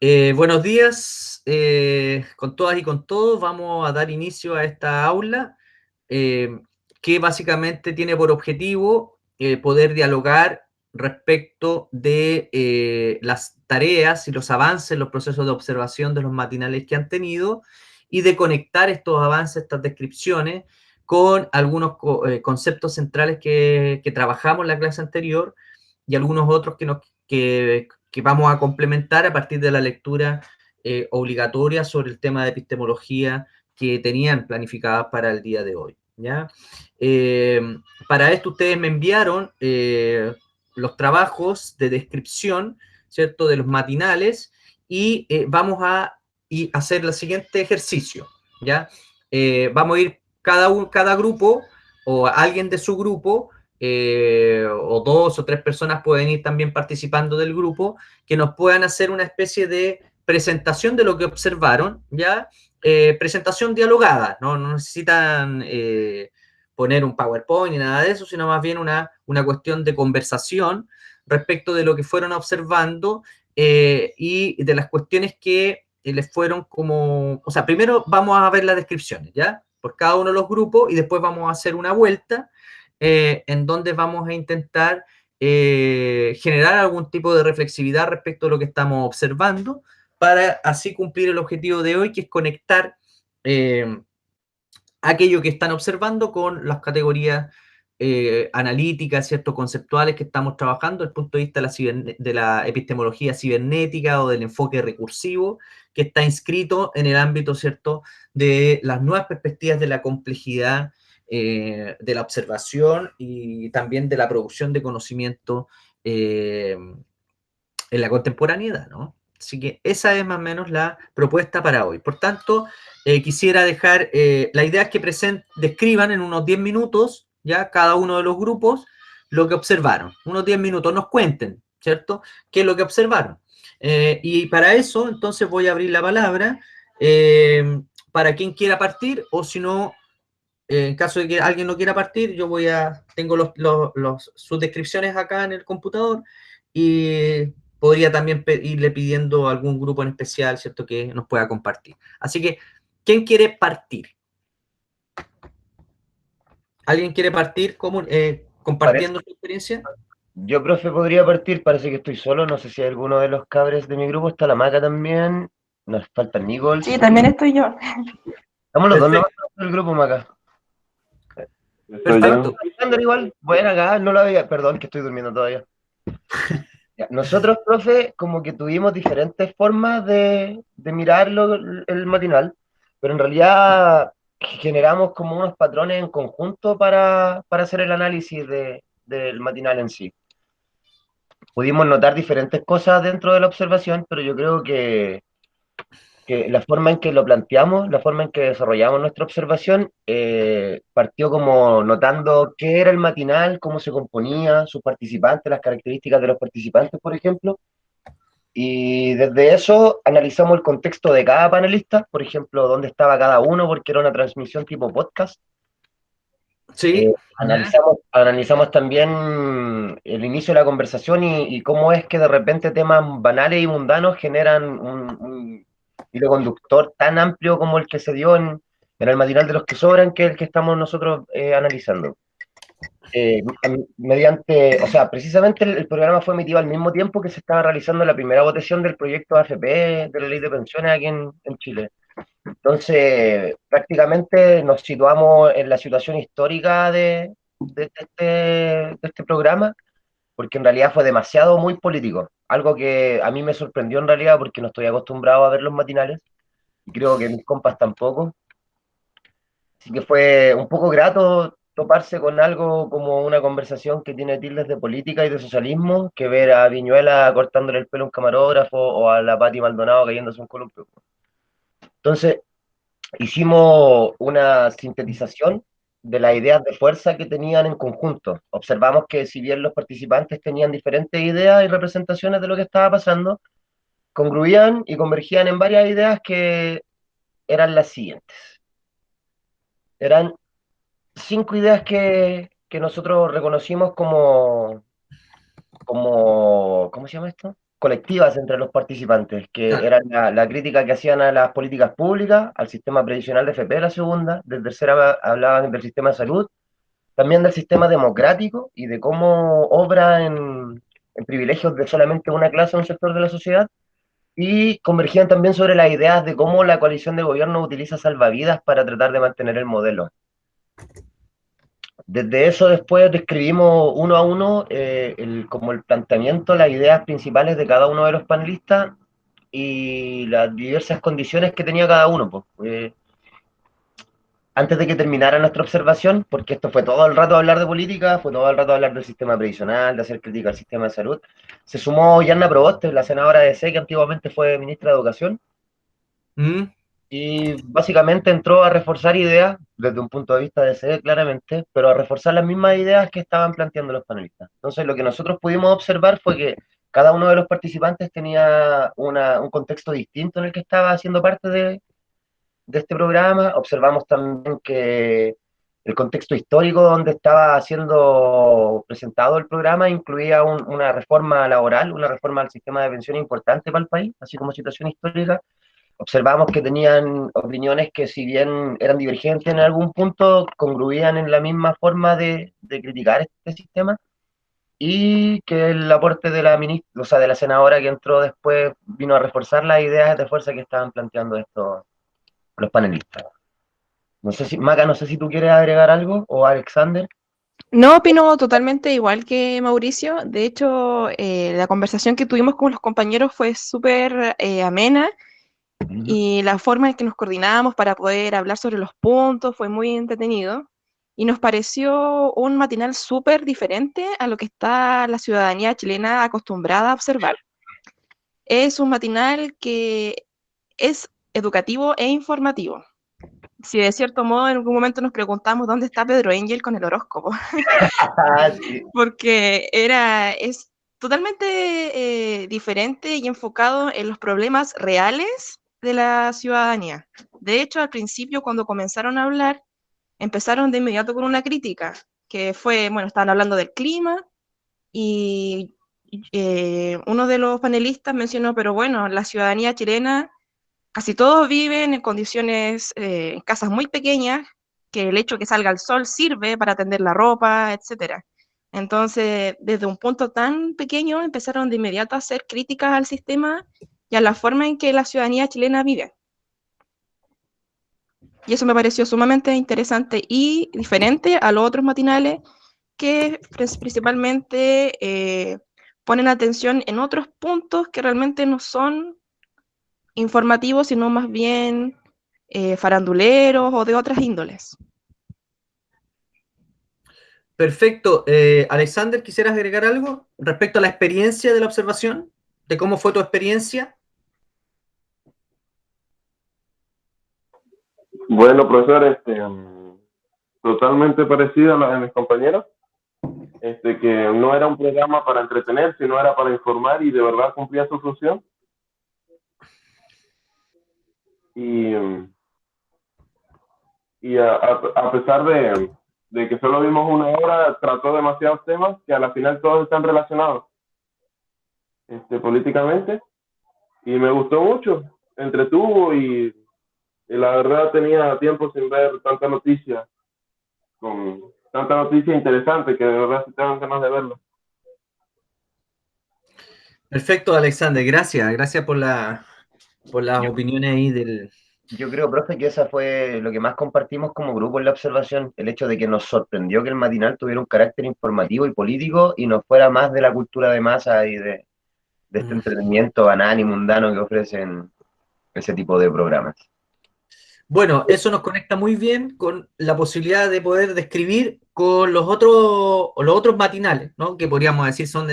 Buenos días, con todas y con todos. Vamos a dar inicio a esta aula eh, que básicamente tiene por objetivo poder dialogar respecto de las tareas y los avances, los procesos de observación de los matinales que han tenido y de conectar estos avances, estas descripciones, con algunos conceptos centrales que trabajamos en la clase anterior y algunos otros que vamos a complementar a partir de la lectura obligatoria sobre el tema de epistemología que tenían planificadas para el día de hoy. ¿Ya? Para esto ustedes me enviaron los trabajos de descripción, ¿cierto?, de los matinales y vamos a hacer el siguiente ejercicio, ¿ya? Vamos a ir cada grupo o alguien de su grupo o dos o tres personas pueden ir también participando del grupo, que nos puedan hacer una especie de presentación de lo que observaron, ¿ya? Presentación dialogada, no necesitan poner un PowerPoint ni nada de eso, sino más bien una cuestión de conversación respecto de lo que fueron observando y de las cuestiones que les fueron como, o sea, primero vamos a ver las descripciones, ¿ya? Por cada uno de los grupos y después vamos a hacer una vuelta en donde vamos a intentar generar algún tipo de reflexividad respecto a lo que estamos observando para así cumplir el objetivo de hoy, que es conectar aquello que están observando con las categorías analíticas, ¿cierto?, conceptuales que estamos trabajando desde el punto de vista de la epistemología cibernética o del enfoque recursivo, que está inscrito en el ámbito, ¿cierto?, de las nuevas perspectivas de la complejidad de la observación y también de la producción de conocimiento en la contemporaneidad, ¿no? Así que esa es más o menos la propuesta para hoy. Por tanto, quisiera dejar, la idea es que describan en unos 10 minutos, ya cada uno de los grupos, lo que observaron. Unos 10 minutos, nos cuenten, ¿cierto? ¿Qué es lo que observaron? Y para eso, entonces voy a abrir la palabra para quien quiera partir, o si no, en caso de que alguien no quiera partir, tengo sus descripciones acá en el computador y podría también irle pidiendo a algún grupo en especial, ¿cierto?, que nos pueda compartir. Así que, ¿quién quiere partir? ¿Alguien quiere partir Parece. compartiendo su experiencia? Yo, profe, podría partir, parece que estoy solo, no sé si hay alguno de los cabres de mi grupo, está la Maca también, nos falta el Sí, Nichols. también estoy yo. Estamos los dos nomás Perfecto, del grupo, Maca. Estoy perfecto. yo. Alexander igual, bueno, acá, no lo había, perdón, que estoy durmiendo todavía. Ya, nosotros, profe, como que tuvimos diferentes formas de mirarlo, el matinal, pero en realidad generamos como unos patrones en conjunto para hacer el análisis del matinal en sí. Pudimos notar diferentes cosas dentro de la observación, pero yo creo que la forma en que lo planteamos, la forma en que desarrollamos nuestra observación, partió como notando qué era el matinal, cómo se componía, sus participantes, las características de los participantes, por ejemplo, y desde eso analizamos el contexto de cada panelista, por ejemplo, dónde estaba cada uno, porque era una transmisión tipo podcast. Sí, ¿ya? Analizamos también el inicio de la conversación y cómo es que de repente temas banales y mundanos generan un hilo conductor tan amplio como el que se dio en el matinal de los que sobran, que es el que estamos nosotros analizando. O sea, precisamente el programa fue emitido al mismo tiempo que se estaba realizando la primera votación del proyecto AFP de la ley de pensiones aquí en Chile. Entonces, prácticamente nos situamos en la situación histórica de este programa, porque en realidad fue demasiado muy político. Algo que a mí me sorprendió en realidad porque no estoy acostumbrado a ver los matinales, y creo que mis compas tampoco. Así que fue un poco grato toparse con algo como una conversación que tiene tildes de política y de socialismo, que ver a Viñuela cortándole el pelo a un camarógrafo o a la Pati Maldonado cayéndose un columpio. Entonces, hicimos una sintetización de las ideas de fuerza que tenían en conjunto. Observamos que si bien los participantes tenían diferentes ideas y representaciones de lo que estaba pasando, congruían y convergían en varias ideas que eran las siguientes. Eran 5 ideas que nosotros reconocimos como, ¿cómo se llama esto? colectivas entre los participantes, que Claro. era la crítica que hacían a las políticas públicas, al sistema previsional de FP, la segunda, de tercera hablaban del sistema de salud, también del sistema democrático y de cómo obra en privilegios de solamente una clase o un sector de la sociedad, y convergían también sobre las ideas de cómo la coalición de gobierno utiliza salvavidas para tratar de mantener el modelo. Desde eso después describimos uno a uno como el planteamiento, las ideas principales de cada uno de los panelistas y las diversas condiciones que tenía cada uno. Pues. Antes de que terminara nuestra observación, porque esto fue todo el rato hablar de política, fue todo el rato hablar del sistema previsional, de hacer crítica al sistema de salud, se sumó Yanna Proboste, la senadora de C, que antiguamente fue ministra de Educación, Mm. y básicamente entró a reforzar ideas, desde un punto de vista de C, claramente, pero a reforzar las mismas ideas que estaban planteando los panelistas. Entonces, lo que nosotros pudimos observar fue que cada uno de los participantes tenía un contexto distinto en el que estaba haciendo parte de este programa. Observamos también que el contexto histórico donde estaba siendo presentado el programa incluía una reforma laboral, una reforma al sistema de pensión importante para el país, así como situación histórica. Observamos que tenían opiniones que, si bien eran divergentes en algún punto, congruían en la misma forma de criticar este sistema, y que el aporte de la ministra, o sea, de la senadora que entró después, vino a reforzar las ideas de fuerza que estaban planteando estos los panelistas. No sé si, Maca, no sé si tú quieres agregar algo, o Alexander. No, opino totalmente igual que Mauricio. De hecho, la conversación que tuvimos con los compañeros fue súper amena, y la forma en que nos coordinábamos para poder hablar sobre los puntos fue muy entretenido. Y nos pareció un matinal súper diferente a lo que está la ciudadanía chilena acostumbrada a observar. Es un matinal que es educativo e informativo. Si de cierto modo en algún momento nos preguntamos dónde está Pedro Engel con el horóscopo, Sí. porque es totalmente diferente y enfocado en los problemas reales de la ciudadanía. De hecho, al principio, cuando comenzaron a hablar, empezaron de inmediato con una crítica, que fue, bueno, estaban hablando del clima, y uno de los panelistas mencionó, pero bueno, la ciudadanía chilena, casi todos viven en condiciones, en casas muy pequeñas, que el hecho de que salga el sol sirve para tender la ropa, etcétera. Entonces, desde un punto tan pequeño, empezaron de inmediato a hacer críticas al sistema y a la forma en que la ciudadanía chilena vive. Y eso me pareció sumamente interesante y diferente a los otros matinales, que principalmente ponen atención en otros puntos que realmente no son informativos, sino más bien faranduleros o de otras índoles. Perfecto. Alexander, ¿quisieras agregar algo respecto a la experiencia de la observación? ¿De cómo fue tu experiencia? Bueno, profesor, totalmente parecida a la de mis compañeros, que no era un programa para entretener, sino era para informar y de verdad cumplía su función. Y a pesar de que solo vimos una hora, trató demasiados temas que a la final todos están relacionados políticamente, y me gustó mucho, entretuvo, y la verdad tenía tiempo sin ver tanta noticia interesante, que de verdad se tengan ganas de verlo. Perfecto, Alexander, gracias. Gracias por las opiniones ahí del... Yo creo, profe, que esa fue lo que más compartimos como grupo en la observación, el hecho de que nos sorprendió que el matinal tuviera un carácter informativo y político y no fuera más de la cultura de masa y de este entretenimiento banal y mundano que ofrecen ese tipo de programas. Bueno, eso nos conecta muy bien con la posibilidad de poder describir con los otros matinales, ¿no? Que podríamos decir son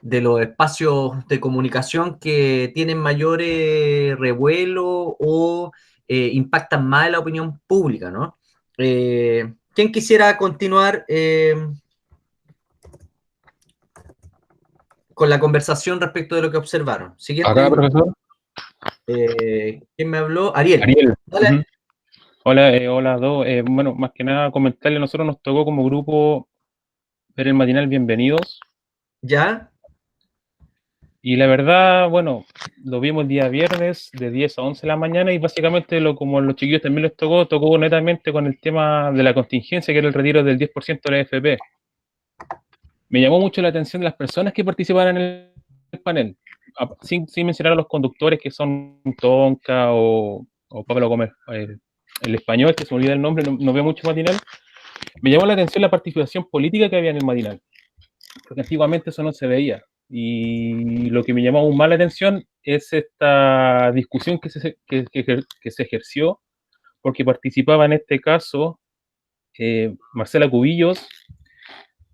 de los espacios de comunicación que tienen mayor revuelo o impactan más en la opinión pública, ¿no? ¿Quién quisiera continuar con la conversación respecto de lo que observaron? Siguiente Acá, grupo. profesor. ¿Quién me habló? Ariel. Ariel. Hola. Hola, hola a todos. Bueno, más que nada comentarle, a nosotros nos tocó como grupo ver el matinal Bienvenidos. ¿Ya? Y la verdad, bueno, lo vimos el día viernes de 10 a 11 de la mañana y básicamente, como los chiquillos también les tocó netamente con el tema de la contingencia, que era el retiro del 10% de la AFP. Me llamó mucho la atención las personas que participaron en el panel, sin mencionar a los conductores que son Tonka o Pablo Gómez, el español, que se me olvida el nombre, no veo mucho matinal. Me llamó la atención la participación política que había en el matinal, porque antiguamente eso no se veía. Y lo que me llamó aún más la atención es esta discusión que se ejerció, porque participaba en este caso Marcela Cubillos,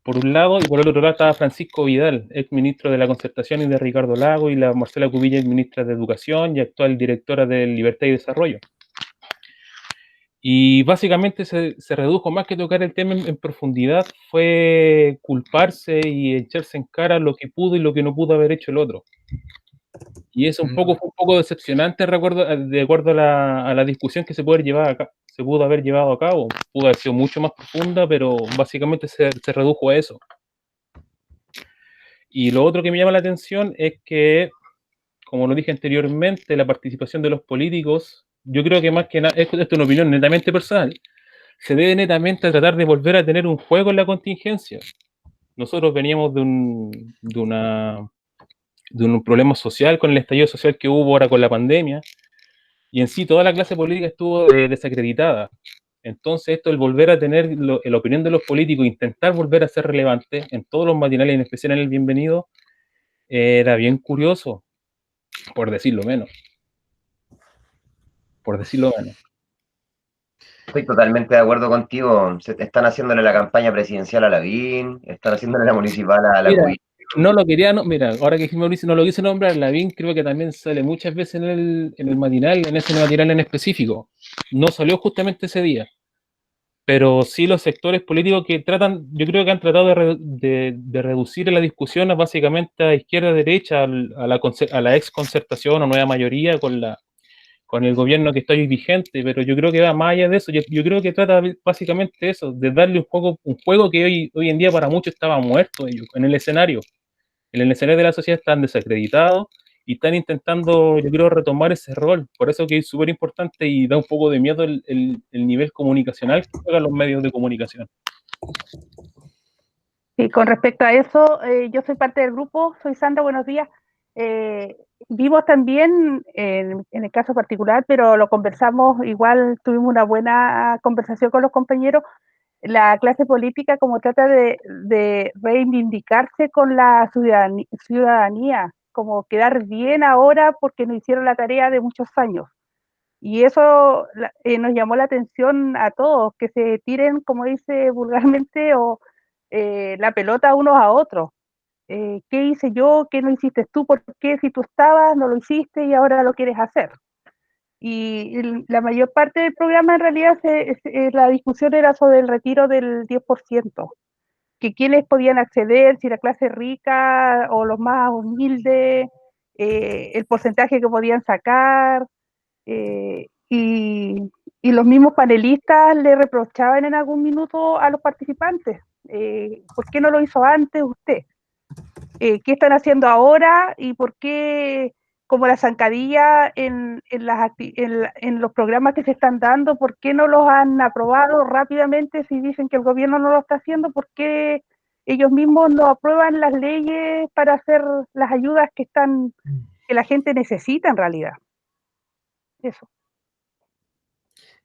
por un lado, y por el otro lado estaba Francisco Vidal, ex ministro de la Concertación y de Ricardo Lago, y la Marcela Cubillos, ministra de Educación y actual directora de Libertad y Desarrollo. Y básicamente se redujo, más que tocar el tema en profundidad, fue culparse y echarse en cara lo que pudo y lo que no pudo haber hecho el otro. Y eso fue un poco decepcionante, de acuerdo a la discusión que se pudo haber llevado a cabo. Pudo haber sido mucho más profunda, pero básicamente se redujo a eso. Y lo otro que me llama la atención es que, como lo dije anteriormente, la participación de los políticos, yo creo que más que nada, esto es una opinión netamente personal, se debe netamente a tratar de volver a tener un juego en la contingencia. Nosotros veníamos de un problema social con el estallido social que hubo ahora con la pandemia, y en sí toda la clase política estuvo desacreditada. Entonces esto, el volver a tener la opinión de los políticos, intentar volver a ser relevante en todos los matinales, en especial en el Bienvenido, era bien curioso, por decirlo menos. Estoy totalmente de acuerdo contigo. Están haciéndole la campaña presidencial a Lavín, están haciéndole la municipal a la Cubillos. Mira, ahora que Mauricio no lo quise nombrar, Lavín creo que también sale muchas veces en el matinal, en ese matinal en específico. No salió justamente ese día, pero sí los sectores políticos que yo creo que han tratado de reducir la discusión básicamente a izquierda-derecha, a la ex concertación o nueva mayoría con el gobierno que está hoy vigente, pero yo creo que va más allá de eso. Yo creo que trata básicamente eso, de darle un juego que hoy en día para muchos estaba muerto en el escenario. En el escenario de la sociedad están desacreditados y están intentando, yo creo, retomar ese rol. Por eso que es súper importante y da un poco de miedo el nivel comunicacional que juegan los medios de comunicación. Sí, con respecto a eso, yo soy parte del grupo, soy Sandra, buenos días. Vimos también, en el caso particular, pero lo conversamos, igual tuvimos una buena conversación con los compañeros, la clase política como trata de reivindicarse con la ciudadanía, como quedar bien ahora porque no hicieron la tarea de muchos años. Y eso nos llamó la atención a todos, que se tiren, como dice vulgarmente, o la pelota unos a otros. ¿Qué hice yo? ¿Qué no hiciste tú? ¿Por qué si tú estabas no lo hiciste y ahora lo quieres hacer? Y la mayor parte del programa en realidad la discusión era sobre el retiro del 10%, que quiénes podían acceder, si la clase rica o los más humildes, el porcentaje que podían sacar, y los mismos panelistas le reprochaban en algún minuto a los participantes, ¿por qué no lo hizo antes usted? ¿Qué están haciendo ahora y por qué, como la zancadilla en los programas que se están dando, por qué no los han aprobado rápidamente si dicen que el gobierno no lo está haciendo? ¿Por qué ellos mismos no aprueban las leyes para hacer las ayudas que la gente necesita en realidad? Eso.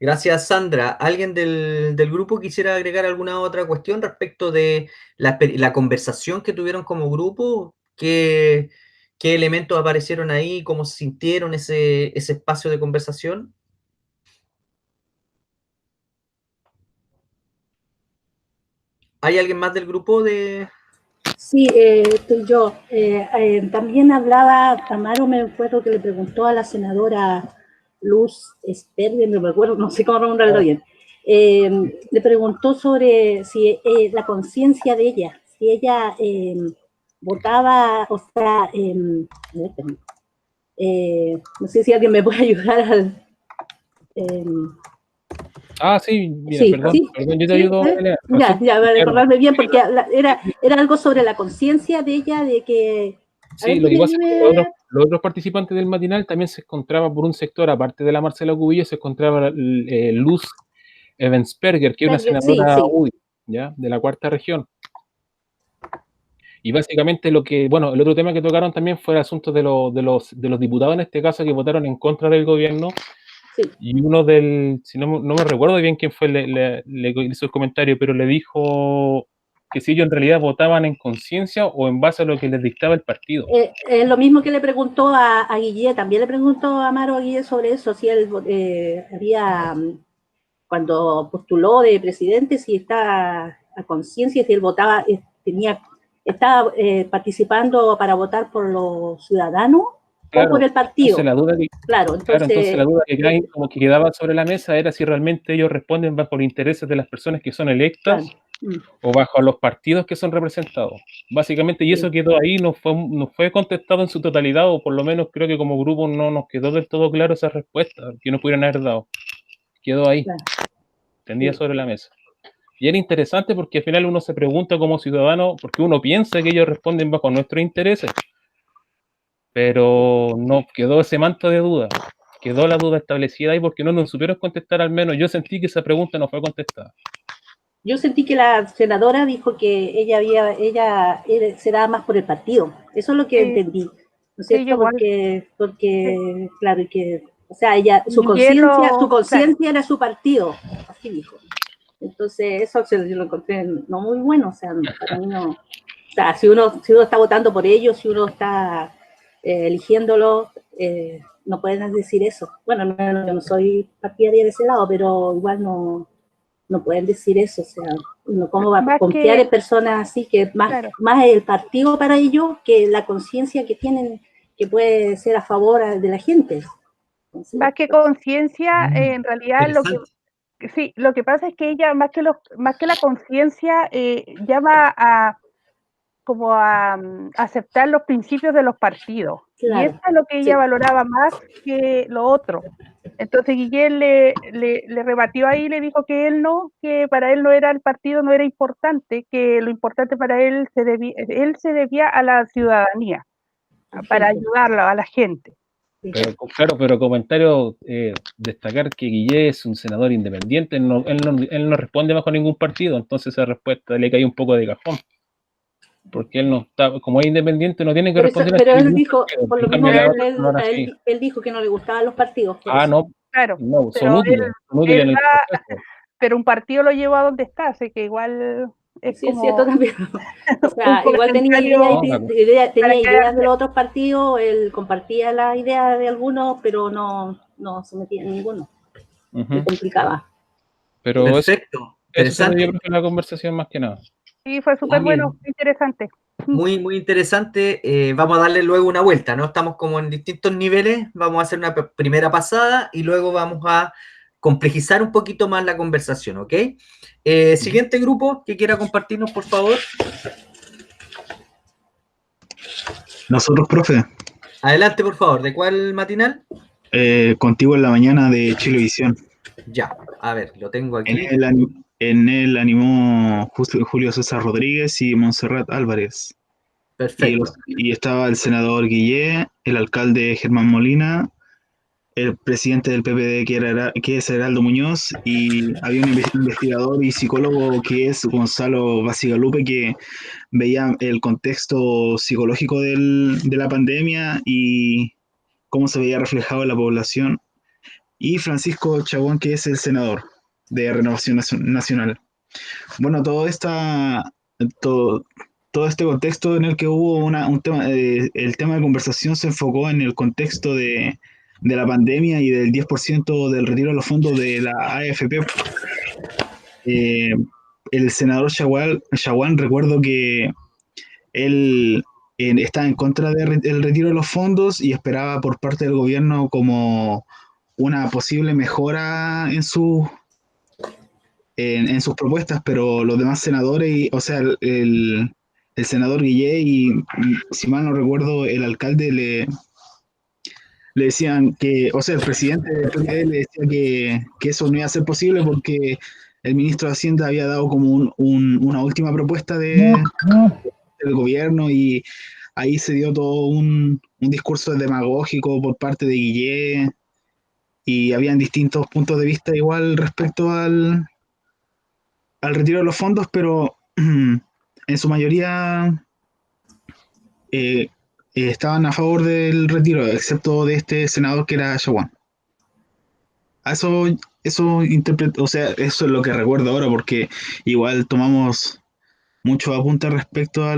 Gracias, Sandra. ¿Alguien del grupo quisiera agregar alguna otra cuestión respecto de la conversación que tuvieron como grupo? ¿Qué elementos aparecieron ahí? ¿Cómo se sintieron ese espacio de conversación? ¿Hay alguien más del grupo de...? Sí, estoy yo. También hablaba, Tamaro, me acuerdo que le preguntó a la senadora Luz Espergue, no me acuerdo, no sé cómo nombrarlo bien, le preguntó sobre si la conciencia de ella, si ella votaba, o sea, no sé si alguien me puede ayudar al... Sí, mira, sí, perdón, sí, yo te ayudo. Ya, para recordarme bien, porque era algo sobre la conciencia de ella, de que Sí, lo que pasa es que los otros participantes del matinal también se encontraban por un sector, aparte de la Marcela Cubillo, se encontraba Luz Evensperger, que es una senadora UDI, ¿ya? De la cuarta región. Y básicamente lo que, bueno, el otro tema que tocaron también fue el asunto de los diputados en este caso que votaron en contra del gobierno. Sí. Y uno si no me recuerdo bien quién fue, le hizo el comentario, pero le dijo que si ellos en realidad votaban en conciencia o en base a lo que les dictaba el partido. Lo mismo que le preguntó a Guille, también le preguntó a Amaro a Guille sobre eso, si él había, cuando postuló de presidente, si estaba a conciencia, si él votaba, estaba participando para votar por los ciudadanos, claro, o por el partido. Entonces la duda que, entonces la duda que como que quedaba sobre la mesa era si realmente ellos responden bajo los intereses de las personas que son electas, claro, o bajo los partidos que son representados. Básicamente, y eso quedó ahí, no fue contestado en su totalidad, o por lo menos creo que como grupo no nos quedó del todo claro esa respuesta que nos pudieran haber dado. Quedó ahí, claro, tendida sobre la mesa. Y era interesante porque al final uno se pregunta como ciudadano, porque uno piensa que ellos responden bajo nuestros intereses, pero no quedó ese manto de duda, quedó la duda establecida ahí porque no nos supieron contestar. Al menos yo sentí que esa pregunta no fue contestada. Yo sentí que la senadora dijo que ella se daba más por el partido, eso es lo que entendí, ¿no es cierto? Porque claro, que, o sea, ella, su conciencia era su partido, así dijo. Entonces eso yo lo encontré no muy bueno, o sea, para mí no, o sea, si uno está votando por ellos, si uno está eligiéndolo, no pueden decir eso. Bueno, yo no soy partidaria de ese lado, pero igual no pueden decir eso, o sea, uno cómo va a confiar en personas así, que más el partido para ellos que la conciencia que tienen, que puede ser a favor de la gente. Entonces, más que conciencia, en realidad lo que pasa es que ella, más que la conciencia, llama a aceptar los principios de los partidos. Claro, y eso es lo que ella valoraba más que lo otro. Entonces Guillén le rebatió ahí, le dijo que para él no era el partido, no era importante, que lo importante para él se debía a la ciudadanía, para ayudarla a la gente. Pero, claro, pero comentario, destacar que Guillén es un senador independiente, él no responde bajo ningún partido, entonces esa respuesta le cae un poco de cajón. Porque él no está, como es independiente, no tiene que responder. Pero él dijo, por lo mismo, él dijo que no le gustaban los partidos. No, claro, no, son útiles en el proceso. Pero un partido lo llevó a donde está, así que igual es como... es cierto también. O sea, igual tenía ideas de los otros partidos, él compartía las ideas de algunos, pero no se metía en ninguno. Se complicaba. Pero perfecto. Eso se dio en la conversación más que nada. Sí, fue súper bueno, interesante. Muy, muy interesante. Vamos a darle luego una vuelta, ¿no? Estamos como en distintos niveles. Vamos a hacer una primera pasada y luego vamos a complejizar un poquito más la conversación, ¿ok? Siguiente grupo que quiera compartirnos, por favor. Nosotros, profe. Adelante, por favor. ¿De cuál matinal? Contigo en la mañana de Chilevisión. Ya, a ver, lo tengo aquí. En él animó Julio César Rodríguez y Montserrat Álvarez. Perfecto. Y estaba el senador Guillén, el alcalde Germán Molina, el presidente del PPD que es Heraldo Muñoz, y había un investigador y psicólogo que es Gonzalo Bacigalupe, que veía el contexto psicológico de la pandemia y cómo se veía reflejado en la población, y Francisco Chaguán, que es el senador de Renovación Nacional. Bueno, todo este contexto en el que hubo un tema, el tema de conversación se enfocó en el contexto de la pandemia y del 10% del retiro de los fondos de la AFP. El senador Chaguán, recuerdo que él estaba en contra del retiro de los fondos y esperaba por parte del gobierno como una posible mejora en sus propuestas, pero los demás senadores, o sea, el senador Guillén y, si mal no recuerdo, el alcalde le decían que, o sea, el presidente del PPD le decía que eso no iba a ser posible porque el ministro de Hacienda había dado como una última propuesta del gobierno, y ahí se dio todo un discurso demagógico por parte de Guillé y habían distintos puntos de vista igual respecto al retiro de los fondos, pero en su mayoría estaban a favor del retiro, excepto de este senador que era Chaguán. Eso interpreto, o sea, eso es lo que recuerdo ahora, porque igual tomamos muchos apuntes respecto a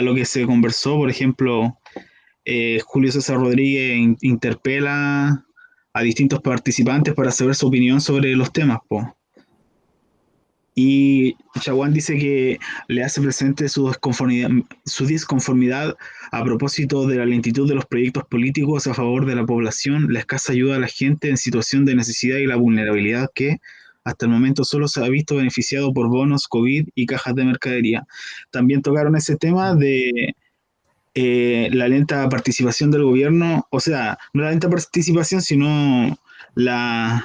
lo que se conversó. Por ejemplo, Julio César Rodríguez interpela a distintos participantes para saber su opinión sobre los temas, po. Y Chaguán dice que le hace presente su disconformidad a propósito de la lentitud de los proyectos políticos a favor de la población, la escasa ayuda a la gente en situación de necesidad y la vulnerabilidad que hasta el momento solo se ha visto beneficiado por bonos, COVID y cajas de mercadería. También tocaron ese tema de la lenta participación del gobierno, o sea, no la lenta participación, sino la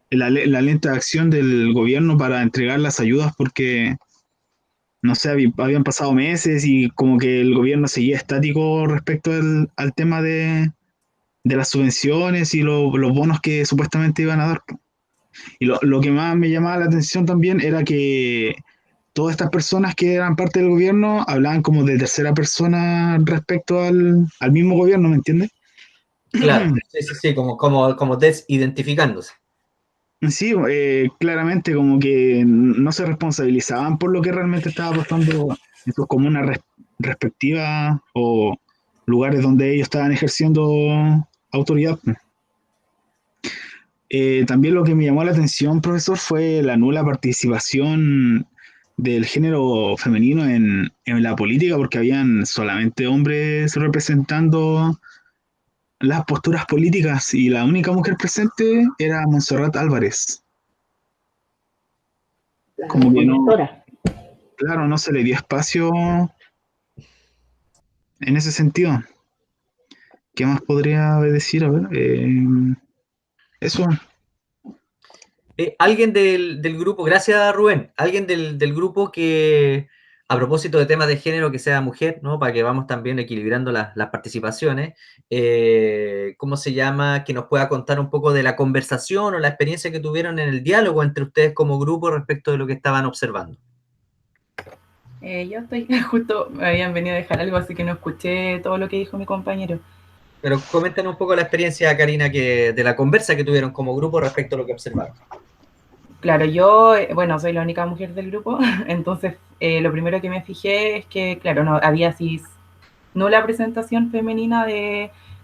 lenta acción del gobierno para entregar las ayudas, porque, no sé, habían pasado meses y como que el gobierno seguía estático respecto al tema de las subvenciones y los bonos que supuestamente iban a dar. Y lo que más me llamaba la atención también era que todas estas personas que eran parte del gobierno hablaban como de tercera persona respecto al mismo gobierno, ¿me entiendes? Claro, sí, como desidentificándose. Sí, claramente como que no se responsabilizaban por lo que realmente estaba pasando en sus comunas respectivas o lugares donde ellos estaban ejerciendo autoridad. También lo que me llamó la atención, profesor, fue la nula participación del género femenino en la política, porque habían solamente hombres representando las posturas políticas y la única mujer presente era Montserrat Álvarez. La Como que no, conductora. claro, no se le dio espacio en ese sentido. ¿Qué más podría decir? A ver, eso. Alguien del grupo, gracias Rubén, alguien del grupo que, a propósito de temas de género, que sea mujer, ¿no? Para que vamos también equilibrando las participaciones, ¿cómo se llama? Que nos pueda contar un poco de la conversación o la experiencia que tuvieron en el diálogo entre ustedes como grupo respecto de lo que estaban observando. Yo estoy, justo me habían venido a dejar algo, así que no escuché todo lo que dijo mi compañero. Pero coméntanos un poco la experiencia, Karina, de la conversa que tuvieron como grupo respecto a lo que observaron. Claro, yo, bueno, soy la única mujer del grupo, entonces lo primero que me fijé es que, claro, no había así nula presentación femenina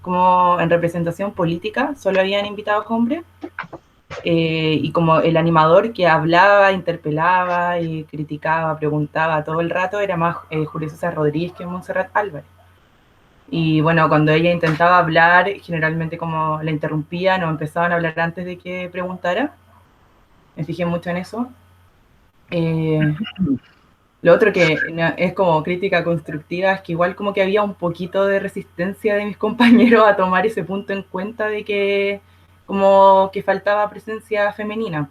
como en representación política, solo habían invitados hombres, y como el animador que hablaba, interpelaba y criticaba, preguntaba todo el rato era más Julio César Rodríguez que Montserrat Álvarez. Y bueno, cuando ella intentaba hablar, generalmente como la interrumpían o empezaban a hablar antes de que preguntara. Me fijé mucho en eso. Lo otro que es como crítica constructiva es que igual como que había un poquito de resistencia de mis compañeros a tomar ese punto en cuenta de que como que faltaba presencia femenina.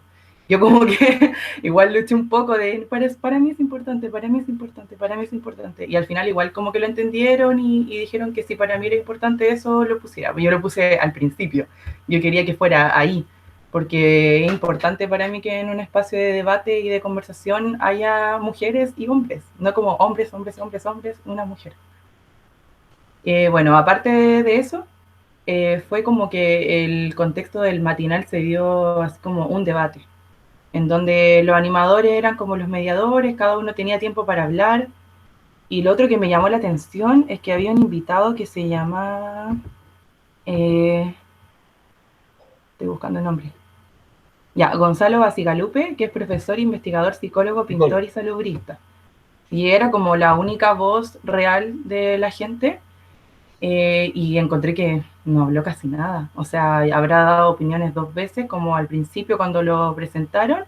Yo como que igual luché un poco de, para mí es importante, para mí es importante, para mí es importante. Y al final igual como que lo entendieron y dijeron que si para mí era importante eso, lo pusiera. Yo lo puse al principio. Yo quería que fuera ahí, porque es importante para mí que en un espacio de debate y de conversación haya mujeres y hombres, no como hombres, hombres, hombres, hombres, una mujer. Bueno, aparte de eso, fue como que el contexto del matinal se dio así como un debate, en donde los animadores eran como los mediadores, cada uno tenía tiempo para hablar, y lo otro que me llamó la atención es que había un invitado que se llama... estoy buscando el nombre. Ya, Gonzalo Basigalupe, que es profesor, investigador, psicólogo, pintor y salubrista. Y era como la única voz real de la gente, y encontré que no habló casi nada. O sea, habrá dado opiniones 2 veces, como al principio cuando lo presentaron,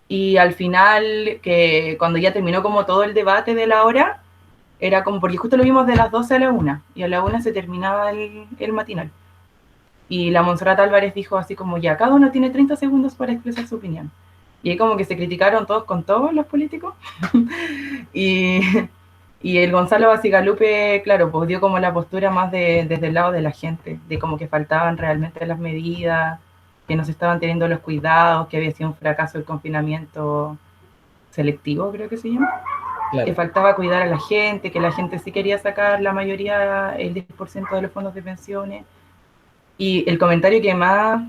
y al final, que cuando ya terminó como todo el debate de la hora, era como, porque justo lo vimos de las 12 a la 1, y a la 1 se terminaba el matinal. Y la Montserrat Álvarez dijo así como, ya, cada uno tiene 30 segundos para expresar su opinión. Y ahí como que se criticaron todos con todos los políticos. y Y el Gonzalo Bacigalupe, claro, pues dio como la postura más desde el lado de la gente, de como que faltaban realmente las medidas, que no se estaban teniendo los cuidados, que había sido un fracaso el confinamiento selectivo, creo que se llama. Claro. Que faltaba cuidar a la gente, que la gente sí quería sacar la mayoría, el 10% de los fondos de pensiones. Y el comentario que más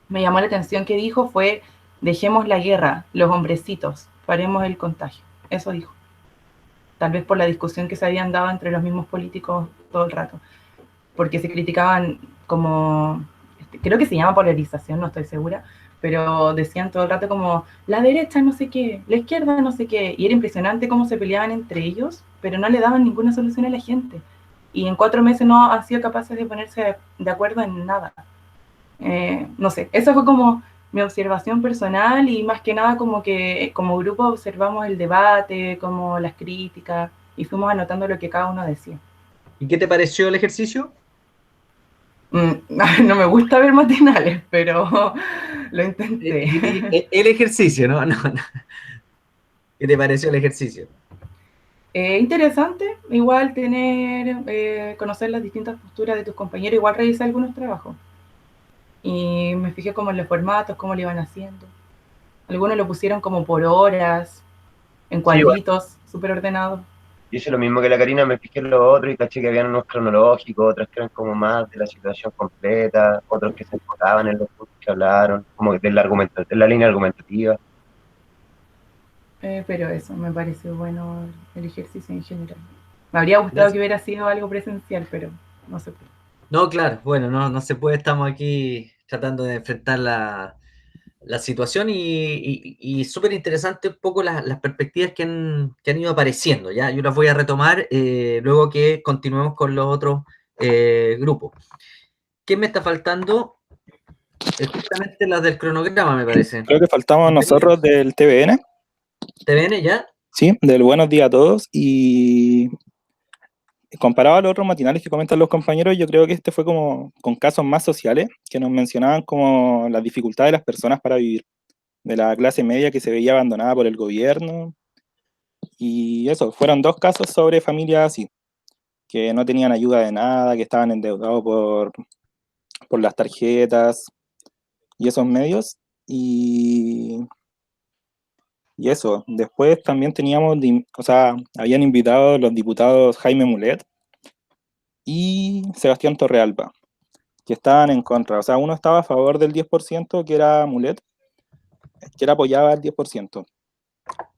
me llamó la atención que dijo fue, dejemos la guerra, los hombrecitos, paremos el contagio. Eso dijo. Tal vez por la discusión que se habían dado entre los mismos políticos todo el rato. Porque se criticaban como, creo que se llama polarización, no estoy segura, pero decían todo el rato como, la derecha no sé qué, la izquierda no sé qué, y era impresionante cómo se peleaban entre ellos, pero no le daban ninguna solución a la gente. Y en 4 meses no han sido capaces de ponerse de acuerdo en nada. No sé, eso fue como mi observación personal y más que nada como que como grupo observamos el debate, como las críticas y fuimos anotando lo que cada uno decía. ¿Y qué te pareció el ejercicio? No me gusta ver matinales, pero lo intenté. El ejercicio, ¿no? ¿Qué te pareció el ejercicio? Interesante, igual tener, conocer las distintas posturas de tus compañeros, igual revisé algunos trabajos. Y me fijé como en los formatos, cómo lo iban haciendo. Algunos lo pusieron como por horas, en Sí, igual. cuadritos, súper ordenados. Hice lo mismo que la Karina, me fijé en los otros y caché que habían unos cronológicos, otros que eran como más de la situación completa, otros que se enfocaban en los puntos que hablaron, como de la línea argumentativa. Pero eso, me pareció bueno el ejercicio en general. Me habría gustado Gracias. que hubiera sido algo presencial, pero no se puede. No, claro, bueno, no se puede, estamos aquí tratando de enfrentar la situación y súper interesante un poco las perspectivas que han ido apareciendo, ¿ya? Yo las voy a retomar luego que continuemos con los otros grupos. ¿Qué me está faltando? Justamente las del cronograma, me parece. Creo que faltamos nosotros del TVN, ¿TVN ya? sí, del Buenos Días a Todos, y comparado a los otros matinales que comentan los compañeros, yo creo que este fue como con casos más sociales, que nos mencionaban como las dificultades de las personas para vivir, de la clase media que se veía abandonada por el gobierno, y eso, fueron 2 casos sobre familias así, que no tenían ayuda de nada, que estaban endeudados por las tarjetas y esos medios, y eso, después también teníamos, o sea, habían invitado los diputados Jaime Mulet y Sebastián Torrealba, que estaban en contra. O sea, uno estaba a favor del 10%, que era Mulet, que era apoyaba el 10%,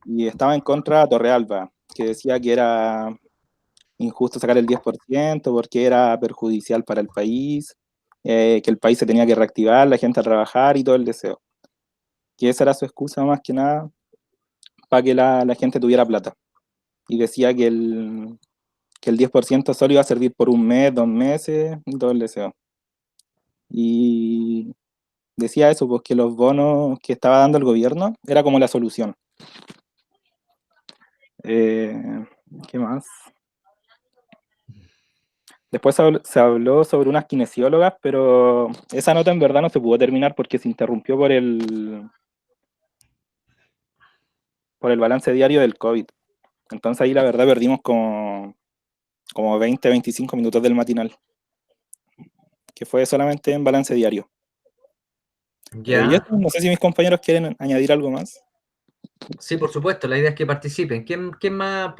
y estaba en contra Torrealba, que decía que era injusto sacar el 10% porque era perjudicial para el país, que el país se tenía que reactivar, la gente a trabajar y todo el deseo. Que esa era su excusa más que nada para que la gente tuviera plata. Y decía que el 10% solo iba a servir por 1 mes, 2 meses, y todo el deseo. Y decía eso, pues que los bonos que estaba dando el gobierno era como la solución. ¿Qué más? Después se habló sobre unas kinesiólogas, pero esa nota en verdad no se pudo terminar porque se interrumpió por el balance diario del COVID. Entonces ahí la verdad perdimos como 20, 25 minutos del matinal, que fue solamente en balance diario. Y Ya. eso, no sé si mis compañeros quieren añadir algo más. Sí, por supuesto, la idea es que participen. ¿Quién más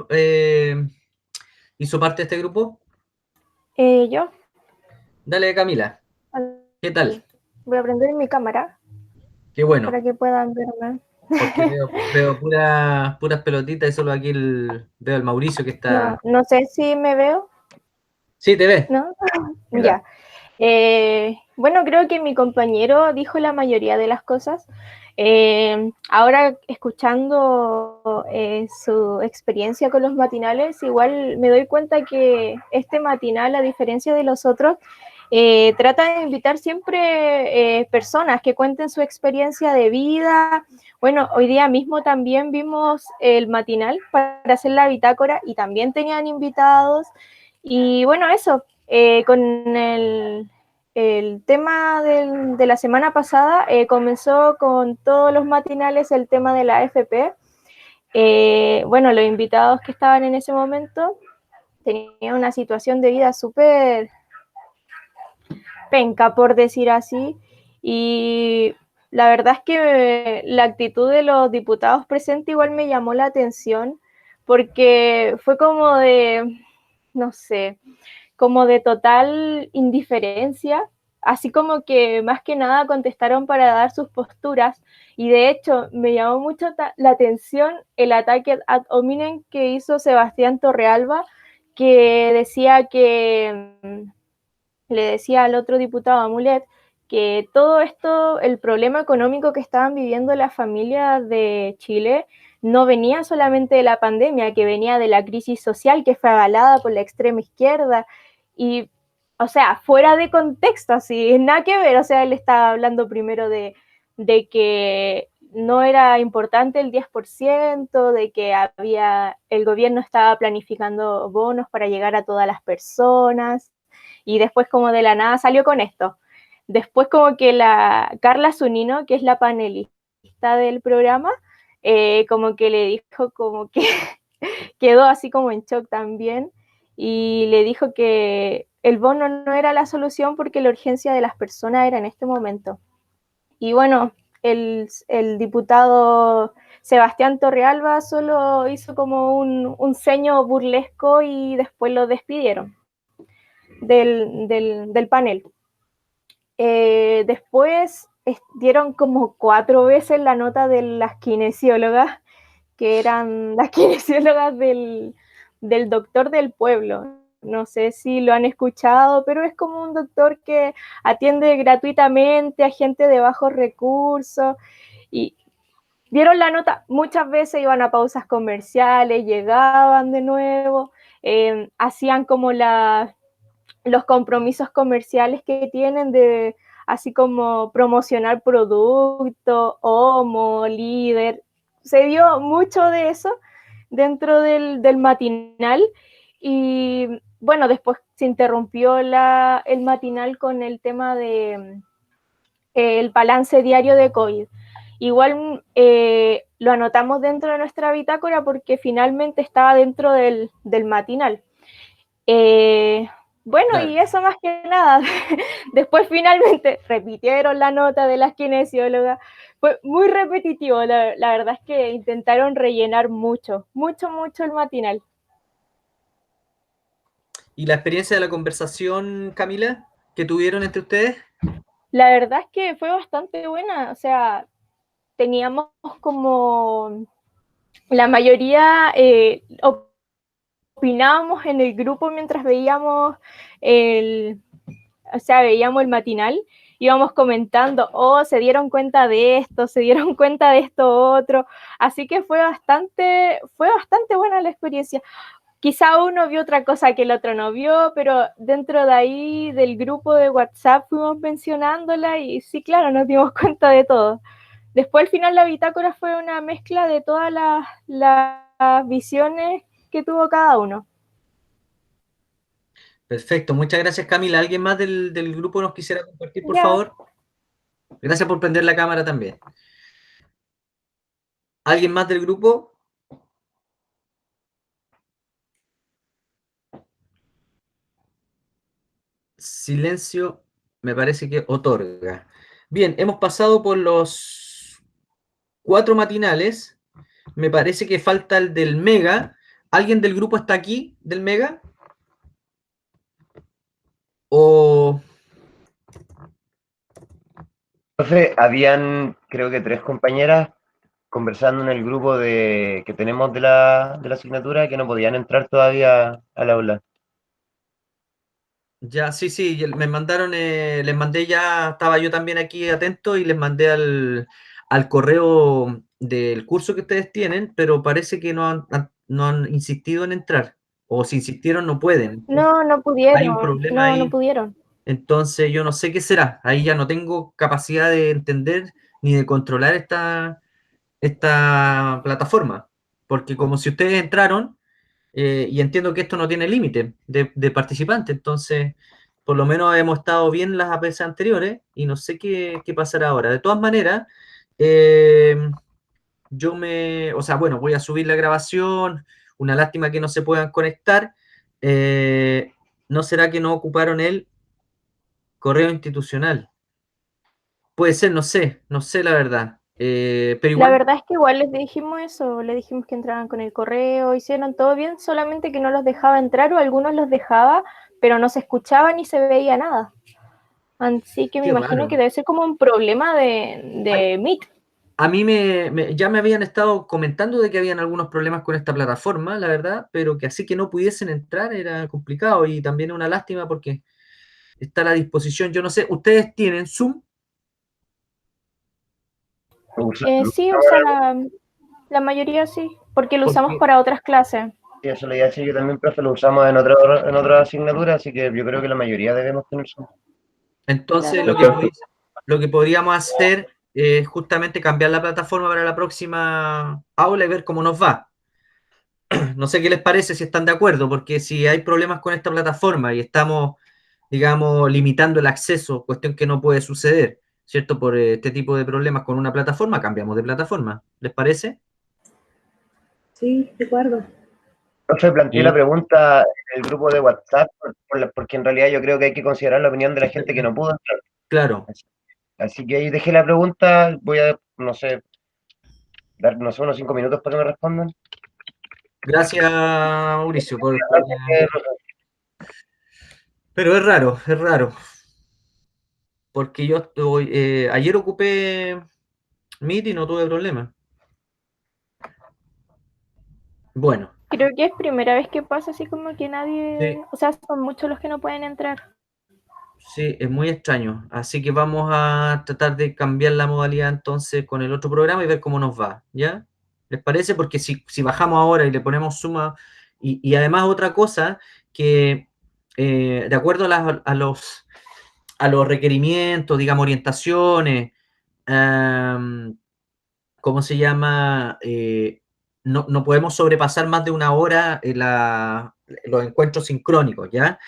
hizo parte de este grupo? Yo. Dale, Camila. ¿Qué tal? Voy a prender mi cámara Qué bueno, para que puedan verme. porque veo puras pelotitas y solo aquí veo al Mauricio que está... No sé si me veo, Sí, te ves. ¿no? Mira. Ya. Bueno, creo que mi compañero dijo la mayoría de las cosas. Ahora, escuchando su experiencia con los matinales, igual me doy cuenta que este matinal, a diferencia de los otros, trata de invitar siempre personas que cuenten su experiencia de vida. Bueno, hoy día mismo también vimos el matinal para hacer la bitácora y también tenían invitados. Y bueno, eso, con el tema de la semana pasada, comenzó con todos los matinales el tema de la AFP. Bueno, los invitados que estaban en ese momento tenían una situación de vida súper penca, por decir así, y la verdad es que la actitud de los diputados presentes igual me llamó la atención, porque fue como de, no sé, como de total indiferencia, así como que más que nada contestaron para dar sus posturas, y de hecho me llamó mucho la atención el ataque ad hominem que hizo Sebastián Torrealba, que decía que le decía al otro diputado, Amulet, que todo esto, el problema económico que estaban viviendo las familias de Chile, no venía solamente de la pandemia, que venía de la crisis social que fue avalada por la extrema izquierda. Y, o sea, fuera de contexto, así, nada que ver. O sea, él estaba hablando primero de que no era importante el 10%, de que el gobierno estaba planificando bonos para llegar a todas las personas, y después como de la nada salió con esto. Después como que la Carla Zunino, que es la panelista del programa, como que le dijo como que quedó así como en shock también, y le dijo que el bono no era la solución porque la urgencia de las personas era en este momento. Y bueno, el diputado Sebastián Torrealba solo hizo como un ceño burlesco y después lo despidieron del panel. Después dieron como 4 veces la nota de las kinesiólogas, que eran las kinesiólogas del doctor del pueblo. No sé si lo han escuchado, pero es como un doctor que atiende gratuitamente a gente de bajos recursos, y dieron la nota muchas veces, iban a pausas comerciales, llegaban de nuevo, hacían como los compromisos comerciales que tienen de así como promocionar productos, Homo, Líder. Se dio mucho de eso dentro del matinal, y bueno, después se interrumpió el matinal con el tema de el balance diario de COVID. Igual lo anotamos dentro de nuestra bitácora porque finalmente estaba dentro del matinal. Bueno, claro. Y eso más que nada. Después finalmente repitieron la nota de las kinesiólogas. Fue muy repetitivo, la verdad es que intentaron rellenar mucho el matinal. ¿Y la experiencia de la conversación, Camila, que tuvieron entre ustedes? La verdad es que fue bastante buena, o sea, teníamos como la mayoría opinábamos en el grupo mientras veíamos veíamos el matinal, íbamos comentando, se dieron cuenta de esto, se dieron cuenta de esto otro, así que fue bastante buena la experiencia. Quizá uno vio otra cosa que el otro no vio, pero dentro de ahí del grupo de WhatsApp fuimos mencionándola y sí, claro, nos dimos cuenta de todo. Después al final la bitácora fue una mezcla de todas las visiones que tuvo cada uno. Perfecto, muchas gracias, Camila. ¿Alguien más del grupo nos quisiera compartir, por Ya. favor? Gracias por prender la cámara también. ¿Alguien más del grupo? Silencio, me parece que otorga. Bien, hemos pasado por los 4 matinales. Me parece que falta el del Mega. ¿Alguien del grupo está aquí, del Mega? O... Entonces, habían, creo que 3 compañeras conversando en el grupo que tenemos de la asignatura que no podían entrar todavía al aula. Ya, sí, me mandaron, les mandé ya, estaba yo también aquí atento y les mandé al correo del curso que ustedes tienen, pero parece que no han insistido en entrar, o si insistieron no pueden. No pudieron. Hay un problema ahí. No pudieron. Entonces yo no sé qué será, ahí ya no tengo capacidad de entender ni de controlar esta plataforma, porque como si ustedes entraron, y entiendo que esto no tiene límite de participantes, entonces por lo menos hemos estado bien las veces anteriores y no sé qué pasará ahora. De todas maneras, o sea, bueno, voy a subir la grabación, una lástima que no se puedan conectar. ¿No será que no ocuparon el correo institucional? Puede ser, no sé la verdad. Pero La igual, verdad es que igual les dijimos eso, les dijimos que entraban con el correo, hicieron todo bien, solamente que no los dejaba entrar o algunos los dejaba, pero no se escuchaba ni se veía nada. Así que me qué imagino raro. que debe ser como un problema de Meet. A mí ya me habían estado comentando de que habían algunos problemas con esta plataforma, la verdad, pero que así que no pudiesen entrar era complicado y también una lástima porque está a la disposición. Yo no sé, ¿ustedes tienen Zoom? Sí, o sea, la mayoría sí, porque lo usamos Porque, para otras clases. Sí, eso le iba a decir yo también, profe, lo usamos en otra asignatura, así que yo creo que la mayoría debemos tener Zoom. entonces, Claro. lo que podríamos hacer es justamente cambiar la plataforma para la próxima aula y ver cómo nos va. No sé qué les parece, si están de acuerdo, porque si hay problemas con esta plataforma y estamos, digamos, limitando el acceso, cuestión que no puede suceder, ¿cierto? Por este tipo de problemas con una plataforma, cambiamos de plataforma. ¿Les parece? Sí, de acuerdo. Profe, planteé la Sí. pregunta en el grupo de WhatsApp porque en realidad yo creo que hay que considerar la opinión de la gente que no pudo entrar. Claro. Así que ahí dejé la pregunta, voy a, no sé, dar, no sé, unos 5 minutos para que me respondan. Gracias, Mauricio, pero es raro, porque yo ayer ocupé Meet y no tuve problema. Bueno, Creo que es primera vez que pasa así como que nadie, sí, o sea, son muchos los que no pueden entrar. sí, es muy extraño. Así que vamos a tratar de cambiar la modalidad entonces con el otro programa y ver cómo nos va, ¿ya? ¿Les parece? Porque si bajamos ahora y le ponemos suma, y además otra cosa, que de acuerdo a los requerimientos, digamos, orientaciones, ¿cómo se llama? No podemos sobrepasar más de una hora los encuentros sincrónicos, ¿ya?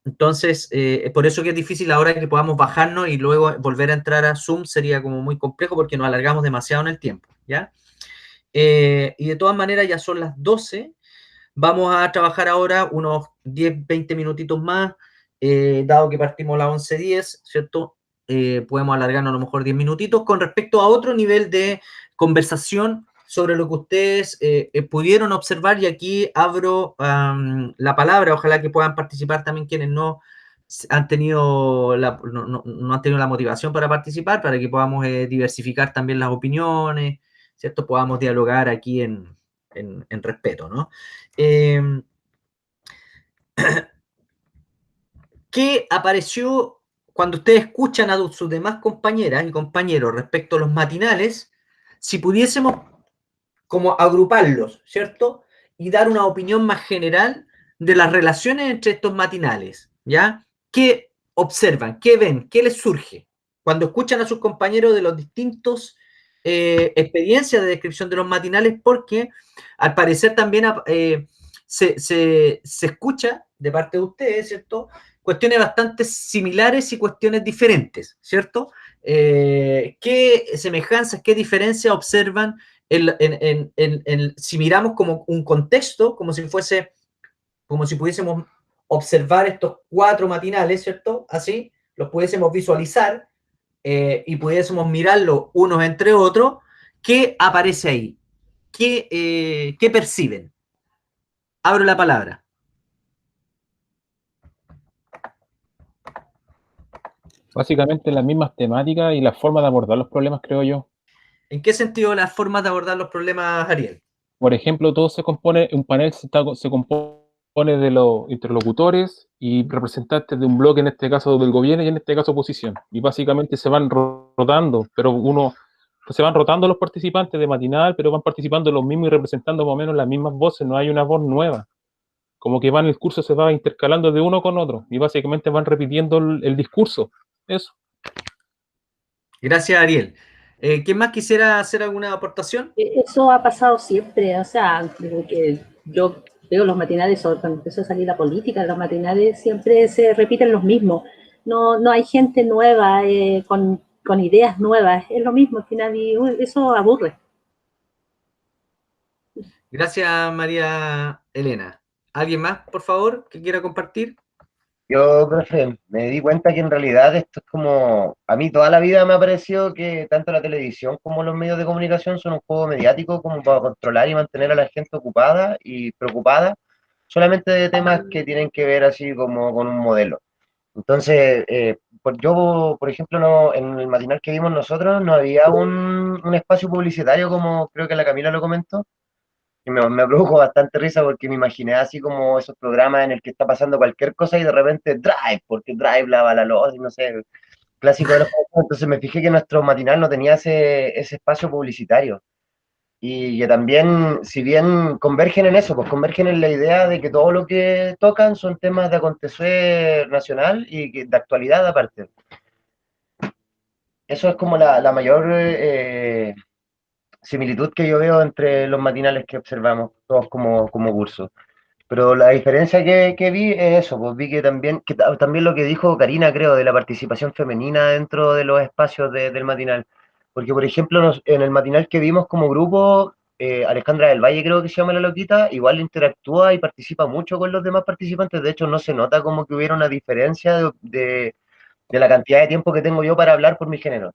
Entonces, por eso que es difícil ahora que podamos bajarnos y luego volver a entrar a Zoom sería como muy complejo porque nos alargamos demasiado en el tiempo, ¿ya? Y de todas maneras ya son las 12. Vamos a trabajar ahora unos 10, 20 minutitos más, dado que partimos a las 11:10, ¿cierto? Podemos alargarnos a lo mejor 10 minutitos con respecto a otro nivel de conversación sobre lo que ustedes pudieron observar, y aquí abro la palabra, ojalá que puedan participar también quienes no han tenido no han tenido la motivación para participar, para que podamos diversificar también las opiniones, ¿cierto? Podamos dialogar aquí en respeto, ¿no? ¿Qué apareció cuando ustedes escuchan a sus demás compañeras y compañeros respecto a los matinales? Si pudiésemos como agruparlos, ¿cierto? Y dar una opinión más general de las relaciones entre estos matinales, ¿ya? ¿Qué observan? ¿Qué ven? ¿Qué les surge? Cuando escuchan a sus compañeros de los distintos experiencias de descripción de los matinales, porque al parecer también se escucha de parte de ustedes, ¿cierto? Cuestiones bastante similares y cuestiones diferentes, ¿cierto? ¿Qué semejanzas, qué diferencias observan si miramos como un contexto, como si pudiésemos observar estos 4 matinales, ¿cierto? Así, los pudiésemos visualizar y pudiésemos mirarlos unos entre otros, ¿qué aparece ahí? ¿Qué perciben? Abro la palabra. Básicamente las mismas temáticas y la forma de abordar los problemas, creo yo. ¿En qué sentido las formas de abordar los problemas, Ariel? Por ejemplo, un panel se compone de los interlocutores y representantes de un bloque, en este caso del gobierno y en este caso oposición. Y básicamente se van rotando, se van rotando los participantes de matinal, pero van participando los mismos y representando más o menos las mismas voces, no hay una voz nueva. Como que el curso se va intercalando de uno con otro y básicamente van repitiendo el discurso. Eso. Gracias, Ariel. ¿Quién más quisiera hacer alguna aportación? Eso ha pasado siempre, o sea, desde que yo veo los matinales, cuando empezó a salir la política, los matinales siempre se repiten los mismos. No hay gente nueva con ideas nuevas, es lo mismo al final y eso aburre. Gracias, María Elena. ¿Alguien más, por favor, que quiera compartir? Yo, profe, me di cuenta que en realidad esto es como, a mí toda la vida me ha parecido que tanto la televisión como los medios de comunicación son un juego mediático como para controlar y mantener a la gente ocupada y preocupada solamente de temas que tienen que ver así como con un modelo. Entonces, yo, por ejemplo, no, en el matinal que vimos nosotros no había un espacio publicitario como creo que la Camila lo comentó, y me produjo bastante risa porque me imaginé así como esos programas en el que está pasando cualquier cosa y de repente Drive, porque Drive lava la loza y no sé, clásico de los juegos. Entonces me fijé que nuestro matinal no tenía ese espacio publicitario. Y que también, si bien convergen en eso, pues convergen en la idea de que todo lo que tocan son temas de acontecer nacional y de actualidad aparte. Eso es como la mayor similitud que yo veo entre los matinales que observamos todos como curso. Pero la diferencia que vi es eso, pues vi también lo que dijo Karina, creo, de la participación femenina dentro de los espacios del matinal. Porque, por ejemplo, en el matinal que vimos como grupo, Alejandra del Valle, creo que se llama la loquita, igual interactúa y participa mucho con los demás participantes. De hecho, no se nota como que hubiera una diferencia de la cantidad de tiempo que tengo yo para hablar por mi género.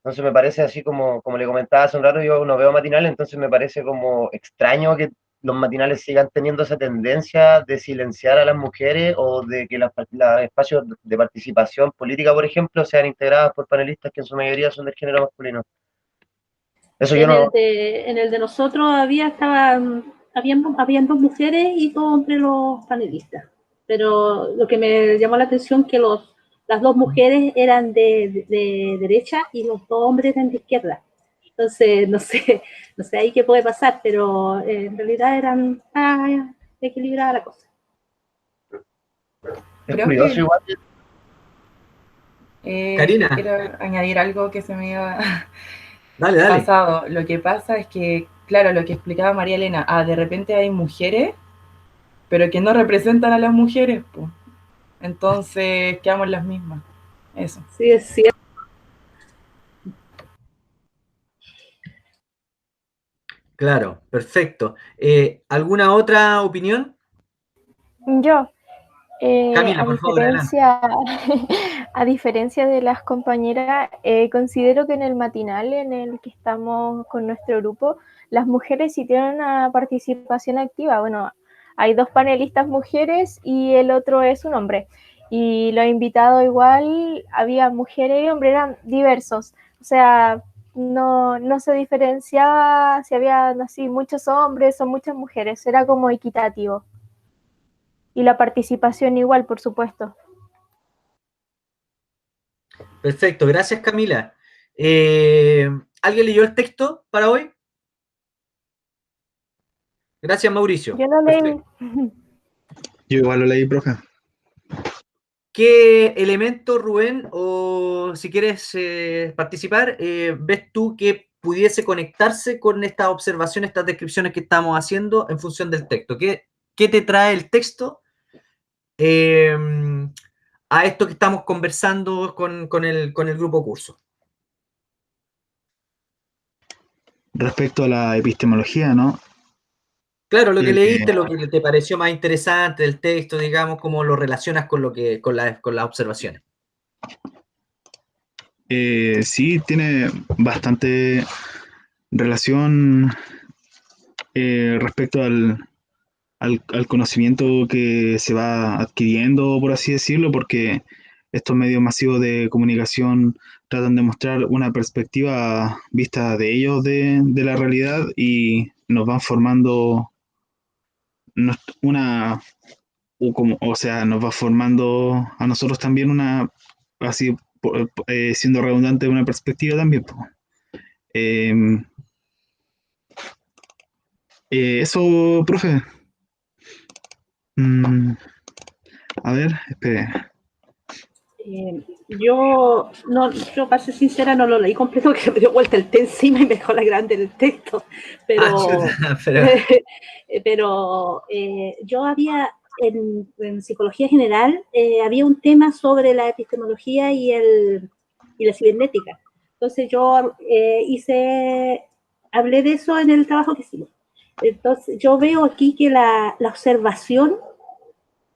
Entonces me parece así como le comentaba hace un rato, yo no veo matinales, entonces me parece como extraño que los matinales sigan teniendo esa tendencia de silenciar a las mujeres o de que los espacios de participación política, por ejemplo, sean integrados por panelistas que en su mayoría son del género masculino. Eso yo no... En el de nosotros habían dos mujeres y dos hombres los panelistas. Pero lo que me llamó la atención es que las dos mujeres eran de derecha y los dos hombres eran de izquierda. Entonces, no sé ahí qué puede pasar, pero en realidad eran equilibrada la cosa. Es curioso igual. Karina. Quiero añadir algo que se me iba Dale. pasado. Lo que pasa es que, claro, lo que explicaba María Elena, de repente hay mujeres, pero que no representan a las mujeres, pues. Entonces quedamos las mismas. Eso. Sí, es cierto. Claro, perfecto. ¿Alguna otra opinión? Yo, Camila, a por favor, adelante. a diferencia de las compañeras, considero que en el matinal en el que estamos con nuestro grupo, las mujeres sí tienen una participación activa. Bueno, hay dos panelistas mujeres y el otro es un hombre. Y los invitados igual, había mujeres y hombres, eran diversos. O sea, no se diferenciaba si había así muchos hombres o muchas mujeres, era como equitativo. Y la participación igual, por supuesto. Perfecto, gracias Camila. ¿Alguien leyó el texto para hoy? Gracias Mauricio. Yo lo leí. Yo igual lo leí, profe. ¿Qué elemento, Rubén, o si quieres participar, ves tú que pudiese conectarse con estas observaciones, estas descripciones que estamos haciendo en función del texto? ¿Qué te trae el texto a esto que estamos conversando con el grupo curso? Respecto a la epistemología, ¿no? Claro, lo que leíste, lo que te pareció más interesante del texto, digamos, cómo lo relacionas con las observaciones. Sí, tiene bastante relación respecto al conocimiento que se va adquiriendo, por así decirlo, porque estos medios masivos de comunicación tratan de mostrar una perspectiva vista de ellos de la realidad y nos van formando nos va formando a nosotros también así siendo redundante, una perspectiva también. Eso, profe. A ver, espere. Yo, para ser sincera, no lo leí completo porque me dio vuelta el té encima y me dejó la grande el texto. Pero yo había, en psicología general, había un tema sobre la epistemología y la cibernética. Entonces yo hablé de eso en el trabajo que hicimos. Entonces, yo veo aquí que la observación,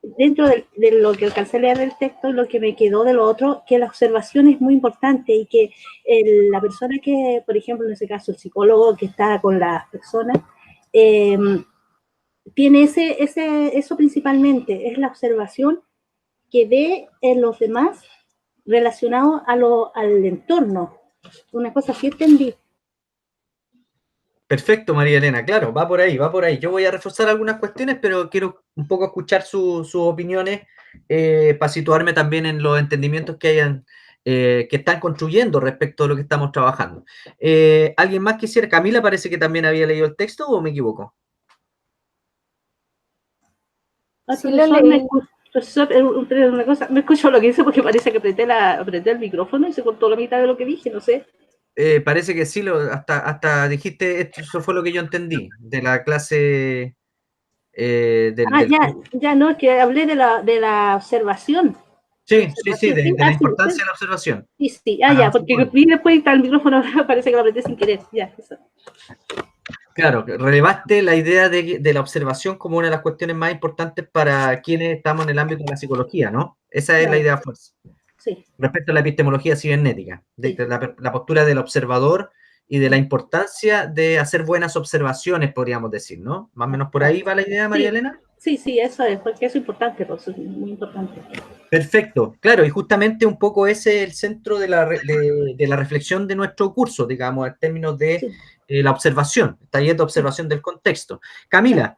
dentro de lo que alcancé a leer del texto, lo que me quedó de lo otro, que la observación es muy importante y que la persona que, por ejemplo, en ese caso, el psicólogo que está con las personas, tiene eso principalmente, es la observación que ve en los demás relacionado al entorno. Una cosa así entendí. Perfecto, María Elena, claro, va por ahí, va por ahí. Yo voy a reforzar algunas cuestiones, pero quiero un poco escuchar sus opiniones para situarme también en los entendimientos que hayan, que están construyendo respecto a lo que estamos trabajando. ¿Alguien más quisiera? Camila parece que también había leído el texto, ¿o me equivoco? Sí lo leí. Una cosa, no escucho lo que dice porque parece que apreté el micrófono y se cortó la mitad de lo que dije, no sé. Parece que sí, hasta dijiste, eso fue lo que yo entendí, de la clase ya, no, es que hablé de la observación. Sí, de la importancia de la observación. Sí, ya, porque vi después está el micrófono, parece que lo apreté sin querer, ya, eso. Claro, relevaste la idea de la observación como una de las cuestiones más importantes para quienes estamos en el ámbito de la psicología, ¿no? Esa es la idea fuerza. Sí. Respecto a la epistemología cibernética, la postura del observador y de la importancia de hacer buenas observaciones, podríamos decir, ¿no? Más o menos por ahí va la idea, María Elena. Sí, eso es, porque es importante, pues, es muy importante. Perfecto, claro, y justamente un poco ese es el centro de la reflexión de nuestro curso, digamos, en términos de la observación, taller de observación del contexto. Camila.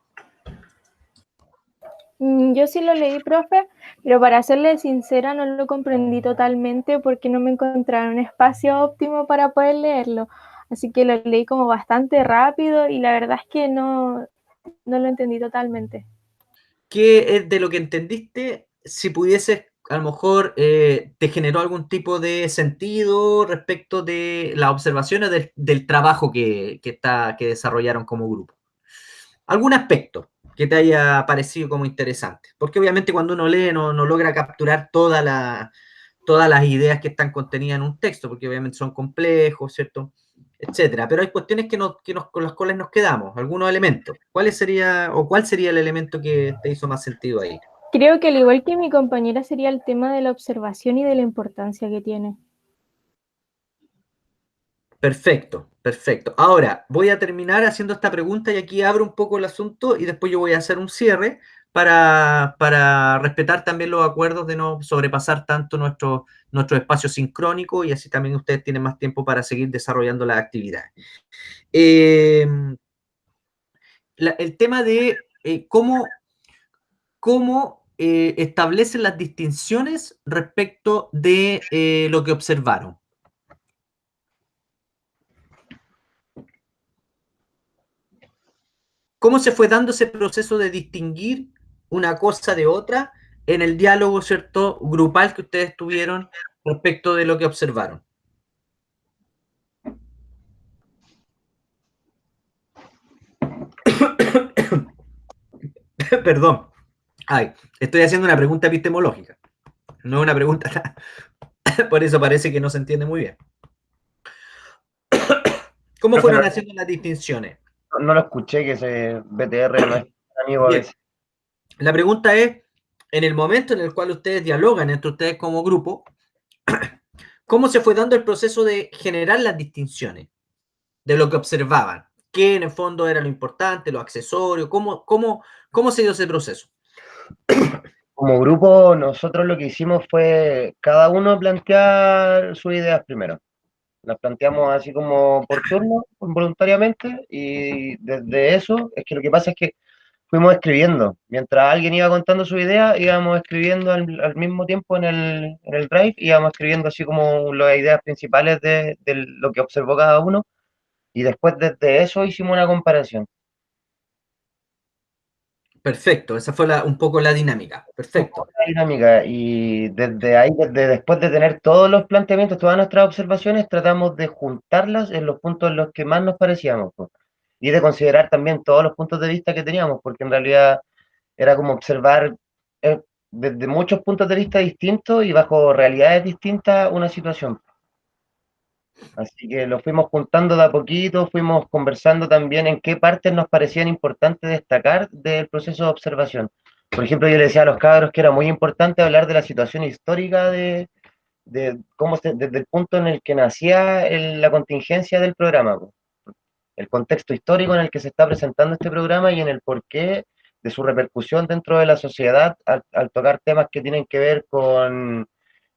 Yo sí lo leí, profe, pero para serle sincera no lo comprendí totalmente porque no me encontraba en un espacio óptimo para poder leerlo. Así que lo leí como bastante rápido y la verdad es que no lo entendí totalmente. ¿Qué es de lo que entendiste? Si pudieses, a lo mejor, ¿te generó algún tipo de sentido respecto de las observaciones del trabajo que desarrollaron como grupo? ¿Algún aspecto que te haya parecido como interesante? Porque obviamente cuando uno lee no logra capturar todas las ideas que están contenidas en un texto, porque obviamente son complejos, ¿cierto? Etcétera. Pero hay cuestiones con las cuales nos quedamos, algunos elementos. ¿Cuál sería el elemento que te hizo más sentido ahí? Creo que al igual que mi compañera sería el tema de la observación y de la importancia que tiene. Perfecto. Ahora, voy a terminar haciendo esta pregunta y aquí abro un poco el asunto y después yo voy a hacer un cierre para respetar también los acuerdos de no sobrepasar tanto nuestro espacio sincrónico y así también ustedes tienen más tiempo para seguir desarrollando las actividades. El tema de cómo establecen las distinciones respecto de lo que observaron. ¿Cómo se fue dando ese proceso de distinguir una cosa de otra en el diálogo, ¿cierto?, grupal que ustedes tuvieron respecto de lo que observaron? Perdón. Estoy haciendo una pregunta epistemológica. No una pregunta. Por eso parece que no se entiende muy bien. ¿Cómo fueron haciendo las distinciones? No lo escuché, que ese BTR no es amigo a veces. La pregunta es, en el momento en el cual ustedes dialogan entre ustedes como grupo, ¿cómo se fue dando el proceso de generar las distinciones de lo que observaban? ¿Qué en el fondo era lo importante, lo accesorio? ¿Cómo se dio ese proceso? Como grupo, nosotros lo que hicimos fue cada uno plantear sus ideas primero. Las planteamos así como por turno, voluntariamente, y desde eso, es que lo que pasa es que fuimos escribiendo. Mientras alguien iba contando su idea, íbamos escribiendo al mismo tiempo en el Drive, íbamos escribiendo así como las ideas principales de lo que observó cada uno, y después desde eso hicimos una comparación. Perfecto, esa fue un poco la dinámica. Perfecto. La dinámica, y desde ahí, después de tener todos los planteamientos, todas nuestras observaciones, tratamos de juntarlas en los puntos en los que más nos parecíamos, pues, y de considerar también todos los puntos de vista que teníamos, porque en realidad era como observar desde muchos puntos de vista distintos y bajo realidades distintas una situación. Así que lo fuimos juntando de a poquito, fuimos conversando también en qué partes nos parecían importantes destacar del proceso de observación. Por ejemplo, yo le decía a los cabros que era muy importante hablar de la situación histórica de cómo desde el punto en el que nacía la contingencia del programa, po. El contexto histórico en el que se está presentando este programa y en el porqué de su repercusión dentro de la sociedad al tocar temas que tienen que ver con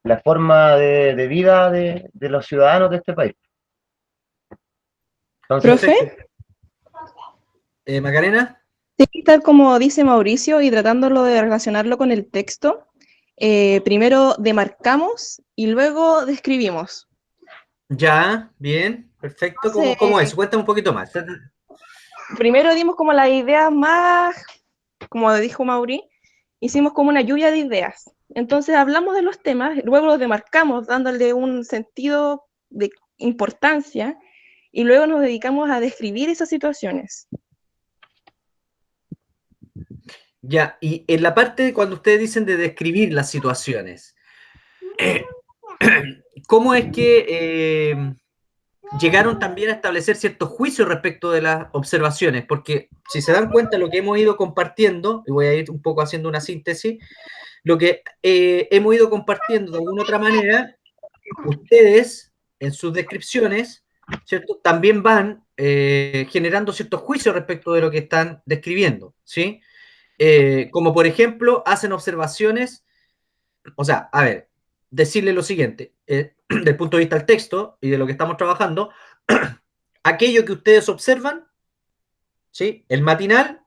la forma de vida de los ciudadanos de este país. Entonces, ¿Profe? Macarena. Sí, tal como dice Mauricio y tratándolo de relacionarlo con el texto, primero demarcamos y luego describimos. Ya, bien, perfecto. Entonces, ¿Cómo es? Cuéntame un poquito más. primero dimos como las ideas más, como dijo Mauri, hicimos como una lluvia de ideas. Entonces hablamos de los temas, luego los demarcamos dándole un sentido de importancia y luego nos dedicamos a describir esas situaciones. Ya, y en la parte cuando ustedes dicen de describir las situaciones, ¿cómo es que llegaron también a establecer ciertos juicios respecto de las observaciones? Porque si se dan cuenta lo que hemos ido compartiendo, y voy a ir un poco haciendo una síntesis, lo que hemos ido compartiendo de alguna otra manera, ustedes en sus descripciones, ¿cierto? También van generando ciertos juicios respecto de lo que están describiendo, ¿sí? Como por ejemplo, hacen observaciones, o sea, a ver, decirle lo siguiente, del punto de vista del texto y de lo que estamos trabajando, aquello que ustedes observan, ¿sí? El matinal,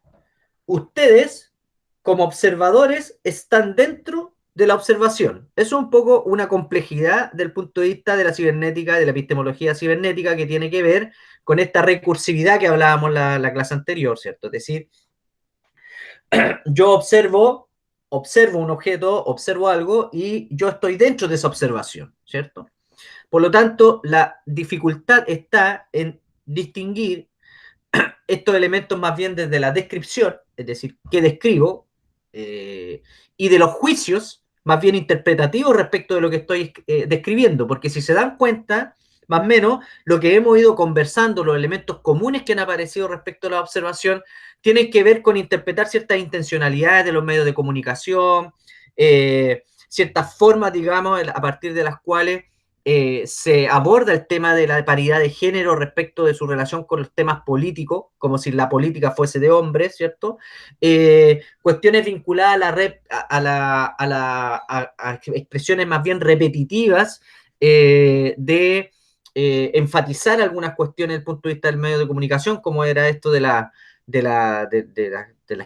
ustedes como observadores están dentro de la observación. Eso es un poco una complejidad del punto de vista de la cibernética, de la epistemología cibernética, que tiene que ver con esta recursividad que hablábamos la clase anterior, ¿cierto? Es decir, yo observo un objeto, observo algo y yo estoy dentro de esa observación, ¿cierto? Por lo tanto, la dificultad está en distinguir estos elementos más bien desde la descripción, es decir, qué describo, y de los juicios más bien interpretativos respecto de lo que estoy describiendo, porque si se dan cuenta, más o menos, lo que hemos ido conversando, los elementos comunes que han aparecido respecto a la observación, tienen que ver con interpretar ciertas intencionalidades de los medios de comunicación, ciertas formas, digamos, a partir de las cuales se aborda el tema de la paridad de género respecto de su relación con los temas políticos, como si la política fuese de hombres, ¿cierto? Cuestiones vinculadas a expresiones más bien repetitivas de enfatizar algunas cuestiones desde el punto de vista del medio de comunicación, como era esto de las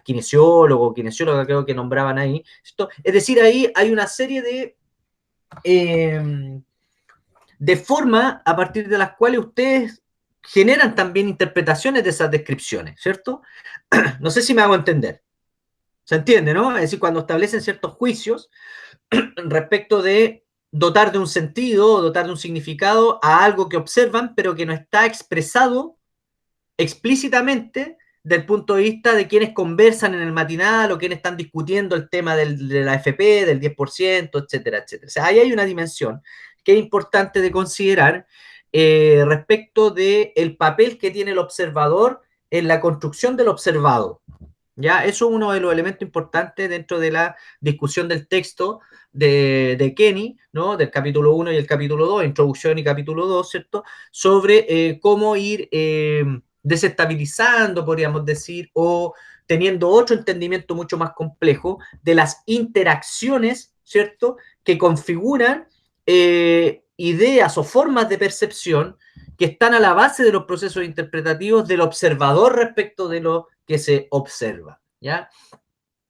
kinesiólogos, kinesiólogas creo que nombraban ahí. ¿Cierto? Es decir, ahí hay una serie de forma a partir de las cuales ustedes generan también interpretaciones de esas descripciones, ¿cierto? No sé si me hago entender. ¿Se entiende, no? Es decir, cuando establecen ciertos juicios respecto de dotar de un sentido, dotar de un significado a algo que observan, pero que no está expresado explícitamente del punto de vista de quienes conversan en el matinal o quienes están discutiendo el tema de la AFP, del 10%, etcétera, etcétera. O sea, ahí hay una dimensión que es importante de considerar respecto del papel que tiene el observador en la construcción del observado. ¿Ya? Eso es uno de los elementos importantes dentro de la discusión del texto de Kenny, ¿no? Del capítulo 1 y el capítulo 2, introducción y capítulo 2, ¿cierto? Sobre cómo ir desestabilizando, podríamos decir, o teniendo otro entendimiento mucho más complejo de las interacciones, ¿cierto? Que configuran ideas o formas de percepción que están a la base de los procesos interpretativos del observador respecto de lo que se observa, ¿ya?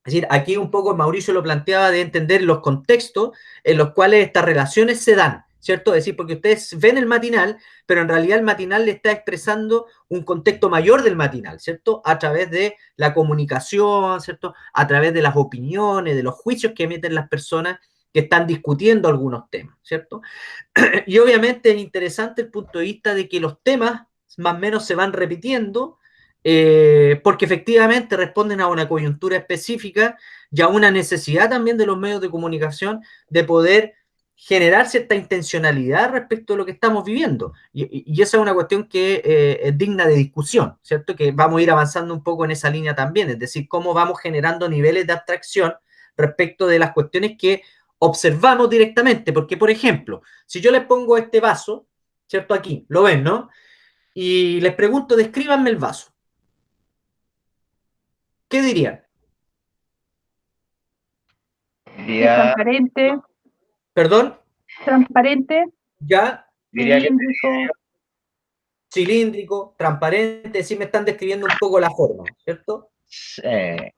Es decir, aquí un poco Mauricio lo planteaba de entender los contextos en los cuales estas relaciones se dan, ¿cierto? Es decir, porque ustedes ven el matinal, pero en realidad el matinal le está expresando un contexto mayor del matinal, ¿cierto? A través de la comunicación, ¿cierto? A través de las opiniones, de los juicios que emiten las personas que están discutiendo algunos temas, ¿cierto? Y obviamente es interesante el punto de vista de que los temas más o menos se van repitiendo porque efectivamente responden a una coyuntura específica y a una necesidad también de los medios de comunicación de poder generar cierta intencionalidad respecto a lo que estamos viviendo. Y esa es una cuestión que es digna de discusión, ¿cierto? Que vamos a ir avanzando un poco en esa línea también, es decir, cómo vamos generando niveles de abstracción respecto de las cuestiones que observamos directamente. Porque, por ejemplo, si yo les pongo este vaso, ¿cierto? Aquí, lo ven, ¿no? Y les pregunto, descríbanme el vaso. ¿Qué dirían? Diría, Transparente, ¿Perdón? transparente, ¿Ya? diría que cilíndrico. Cilíndrico, transparente, sí me están describiendo un poco la forma, ¿cierto?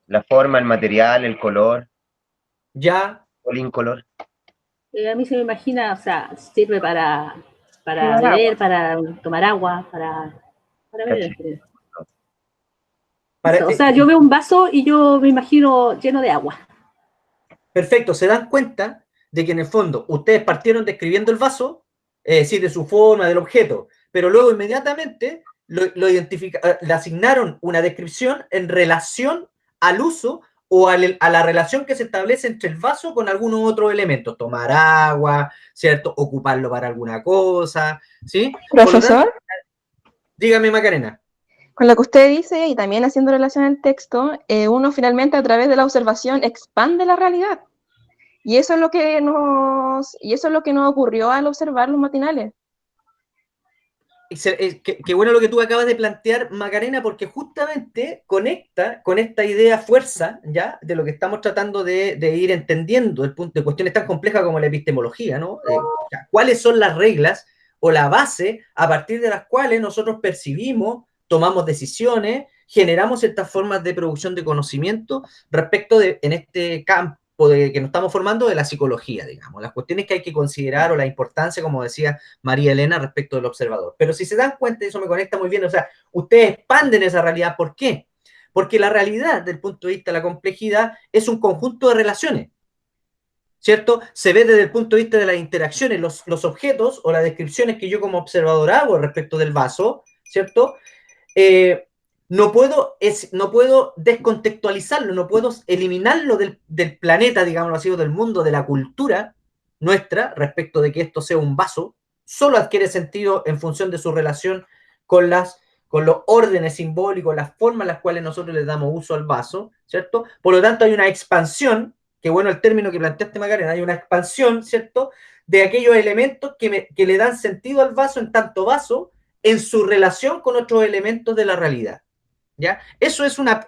la forma, el material, el color, Ya, el incolor. A mí se me imagina, o sea, sirve para Tomar beber, agua. para tomar agua, para beber. Caché. O sea, yo veo un vaso y yo me imagino lleno de agua. perfecto, se dan cuenta de que en el fondo ustedes partieron describiendo el vaso, es decir, de su forma, del objeto, pero luego inmediatamente le asignaron una descripción en relación al uso o a la relación que se establece entre el vaso con algunos otros elementos, tomar agua, ¿cierto? Ocuparlo para alguna cosa, ¿sí? Profesor, Dígame, Macarena. con lo que usted dice y también haciendo relación al texto, uno finalmente a través de la observación expande la realidad. Y eso es lo que nos ocurrió al observar los matinales. Qué bueno lo que tú acabas de plantear, Macarena, porque justamente conecta con esta idea fuerza, ¿ya? De lo que estamos tratando de ir entendiendo, el punto de cuestiones tan complejas como la epistemología, ¿no? ¿Cuáles son las reglas o la base a partir de las cuales nosotros percibimos, tomamos decisiones, generamos ciertas formas de producción de conocimiento respecto de, en este campo de que nos estamos formando, de la psicología, digamos, las cuestiones que hay que considerar o la importancia, como decía María Elena, respecto del observador. Pero si se dan cuenta, y eso me conecta muy bien, o sea, ustedes expanden esa realidad. ¿Por qué? Porque la realidad, desde el punto de vista de la complejidad, es un conjunto de relaciones, ¿cierto? Se ve desde el punto de vista de las interacciones, los objetos o las descripciones que yo como observador hago respecto del vaso, ¿cierto? No puedo descontextualizarlo, no puedo eliminarlo del planeta, digámoslo así, o del mundo, de la cultura nuestra, respecto de que esto sea un vaso. Solo adquiere sentido en función de su relación con los órdenes simbólicos, las formas en las cuales nosotros le damos uso al vaso, ¿cierto? Por lo tanto, hay una expansión, que bueno el término que planteaste, Macarena, hay una expansión, ¿cierto?, de aquellos elementos que le dan sentido al vaso en tanto vaso, en su relación con otros elementos de la realidad, ¿ya? Eso es una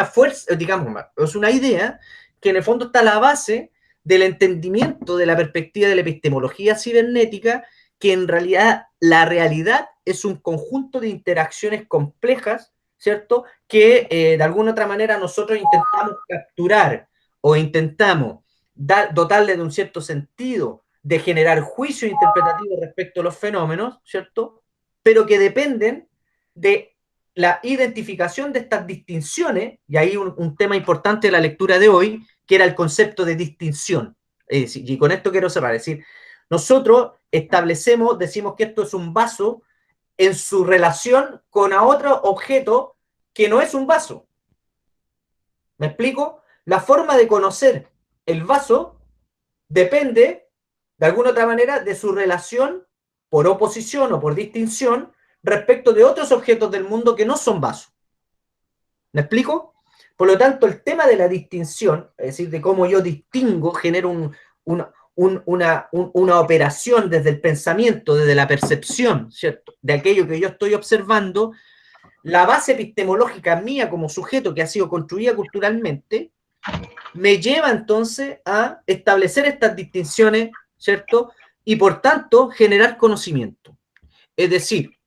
fuerza, digamos, es una idea que en el fondo está a la base del entendimiento de la perspectiva de la epistemología cibernética, que en realidad la realidad es un conjunto de interacciones complejas, ¿cierto?, que de alguna otra manera nosotros intentamos capturar o intentamos dotarle de un cierto sentido, de generar juicio interpretativo respecto a los fenómenos, ¿cierto?, pero que dependen de la identificación de estas distinciones, y ahí un tema importante de la lectura de hoy, que era el concepto de distinción. Y con esto quiero cerrar, es decir, nosotros establecemos, decimos que esto es un vaso en su relación con a otro objeto que no es un vaso. ¿Me explico? La forma de conocer el vaso depende, de alguna otra manera, de su relación por oposición o por distinción respecto de otros objetos del mundo que no son vasos. ¿Me explico? Por lo tanto, el tema de la distinción, es decir, de cómo yo distingo, genero una operación desde el pensamiento, desde la percepción, ¿cierto?, de aquello que yo estoy observando, la base epistemológica mía como sujeto que ha sido construida culturalmente, me lleva entonces a establecer estas distinciones, ¿cierto?, y por tanto generar conocimiento. Es decir,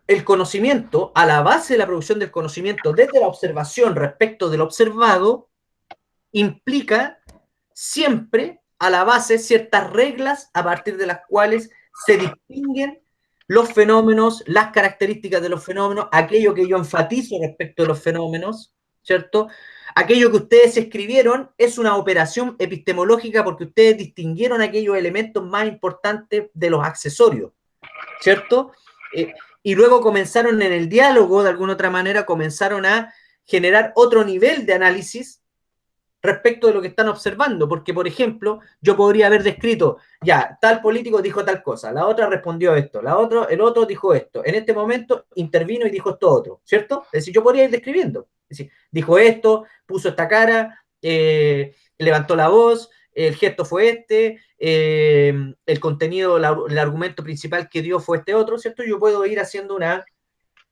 el conocimiento, a la base de la producción del conocimiento desde la observación respecto del observado, implica siempre a la base ciertas reglas a partir de las cuales se distinguen los fenómenos, las características de los fenómenos, aquello que yo enfatizo respecto de los fenómenos, ¿cierto? Aquello que ustedes escribieron es una operación epistemológica porque ustedes distinguieron aquellos elementos más importantes de los accesorios, ¿cierto? Y luego comenzaron en el diálogo, de alguna otra manera, comenzaron a generar otro nivel de análisis respecto de lo que están observando, porque, por ejemplo, yo podría haber descrito, ya, tal político dijo tal cosa, la otra respondió esto, el otro dijo esto, en este momento intervino y dijo esto otro, ¿cierto? Es decir, yo podría ir describiendo, es decir, dijo esto, puso esta cara, levantó la voz, el gesto fue este, el contenido, el argumento principal que dio fue este otro, ¿cierto? Yo puedo ir haciendo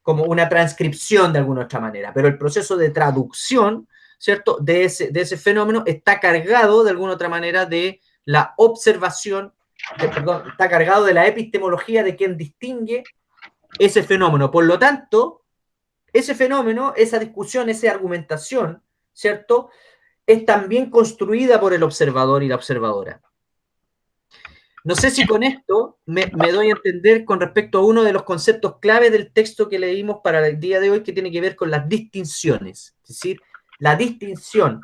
como una transcripción de alguna otra manera, pero el proceso de traducción, ¿cierto?, de ese fenómeno está cargado de alguna otra manera de la observación, perdón, está cargado de la epistemología de quien distingue ese fenómeno. Por lo tanto, ese fenómeno, esa discusión, esa argumentación, ¿cierto?, es también construida por el observador y la observadora. No sé si con esto me doy a entender con respecto a uno de los conceptos clave del texto que leímos para el día de hoy, que tiene que ver con las distinciones. Es decir, la distinción,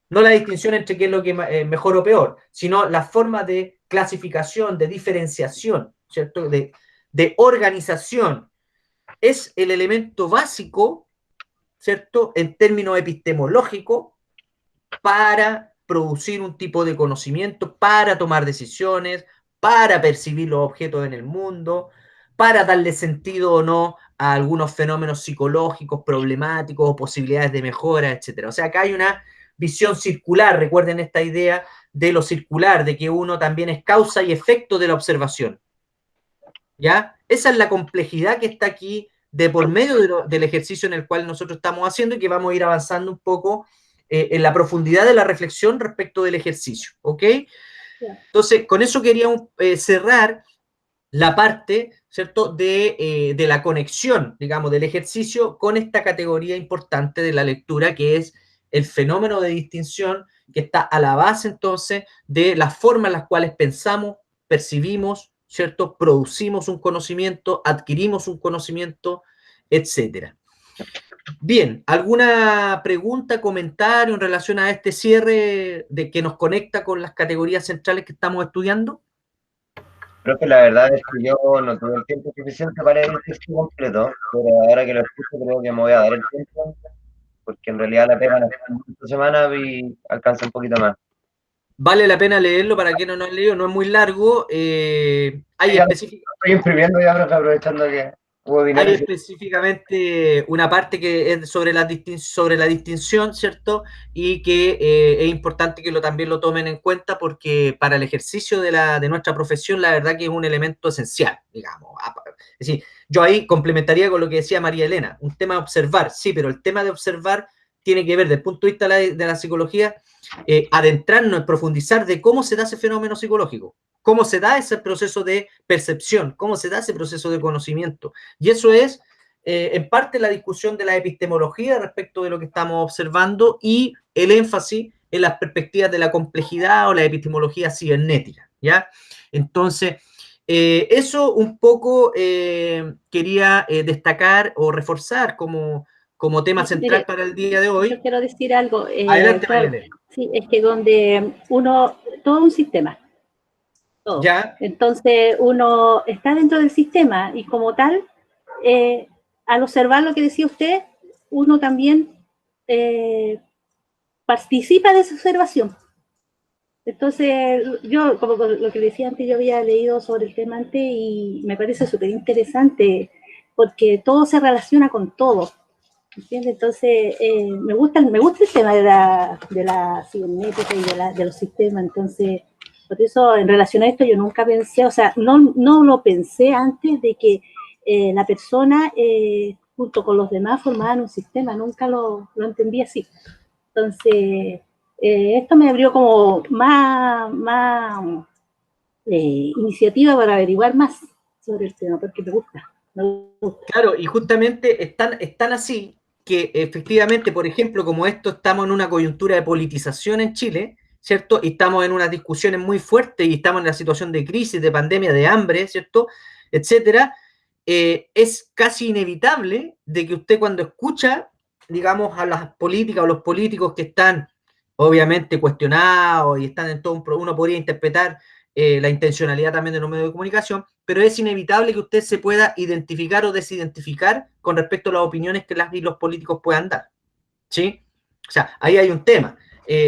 no la distinción entre qué es lo que mejor o peor, sino la forma de clasificación, de diferenciación, ¿cierto?, de organización. Es el elemento básico, ¿cierto?, en términos epistemológicos, para producir un tipo de conocimiento, para tomar decisiones, para percibir los objetos en el mundo, para darle sentido o no a algunos fenómenos psicológicos, problemáticos o posibilidades de mejora, etc. O sea, acá hay una visión circular, recuerden esta idea de lo circular, de que uno también es causa y efecto de la observación. ¿Ya? Esa es la complejidad que está aquí de por medio del ejercicio en el cual nosotros estamos haciendo y que vamos a ir avanzando un poco en la profundidad de la reflexión respecto del ejercicio, ¿ok? Entonces, con eso queríamos cerrar la parte, ¿cierto?, de la conexión, digamos, del ejercicio con esta categoría importante de la lectura, que es el fenómeno de distinción, que está a la base, entonces, de las formas en las cuales pensamos, percibimos, ¿cierto?, producimos un conocimiento, adquirimos un conocimiento, etcétera. Bien, ¿alguna pregunta, comentario en relación a este cierre de que nos conecta con las categorías centrales que estamos estudiando? Creo que la verdad es que yo no tuve el tiempo suficiente para el texto completo, pero ahora que lo escucho creo que me voy a dar el tiempo, porque en realidad la pega esta semana y alcanza un poquito más. Vale la pena leerlo para quien no lo ha leído, no es muy largo. Estoy imprimiendo ya, pero aprovechando que hubo dinero. Hay específicamente una parte que es sobre la distinción, ¿cierto? Y que es importante que también lo tomen en cuenta porque para el ejercicio de nuestra profesión, la verdad que es un elemento esencial, digamos. Es decir, yo ahí complementaría con lo que decía María Elena, un tema de observar, sí, pero el tema de observar tiene que ver desde el punto de vista de la psicología, adentrarnos, profundizar de cómo se da ese fenómeno psicológico, cómo se da ese proceso de percepción, cómo se da ese proceso de conocimiento. Y eso es, en parte, la discusión de la epistemología respecto de lo que estamos observando y el énfasis en las perspectivas de la complejidad o la epistemología cibernética, ¿ya? Entonces, eso un poco quería destacar o reforzar como tema central para el día de hoy. Yo quiero decir algo. Adelante, claro, sí, es que donde todo un sistema. Todo. ¿Ya? Entonces uno está dentro del sistema y como tal, al observar lo que decía usted, uno también participa de esa observación. Entonces, yo, como lo que decía antes, yo había leído sobre el tema antes y me parece súper interesante porque todo se relaciona con todo. ¿Entiendes? Entonces, me gusta el tema de la cibernética y de los sistemas. Entonces, por eso, en relación a esto, yo nunca pensé, o sea, no lo pensé antes de que la persona, junto con los demás, formaban un sistema. Nunca lo entendí así. Entonces, esto me abrió como más iniciativa para averiguar más sobre el tema, porque me gusta. Claro, y justamente están así que efectivamente, por ejemplo, como esto estamos en una coyuntura de politización en Chile, ¿cierto? Y estamos en unas discusiones muy fuertes y estamos en una situación de crisis, de pandemia, de hambre, ¿cierto? Etcétera. Es casi inevitable de que usted cuando escucha, digamos, a las políticas o los políticos que están obviamente cuestionados y están en todo uno podría interpretar la intencionalidad también de los medios de comunicación, pero es inevitable que usted se pueda identificar o desidentificar con respecto a las opiniones que las y los políticos puedan dar, ¿sí? O sea, ahí hay un tema.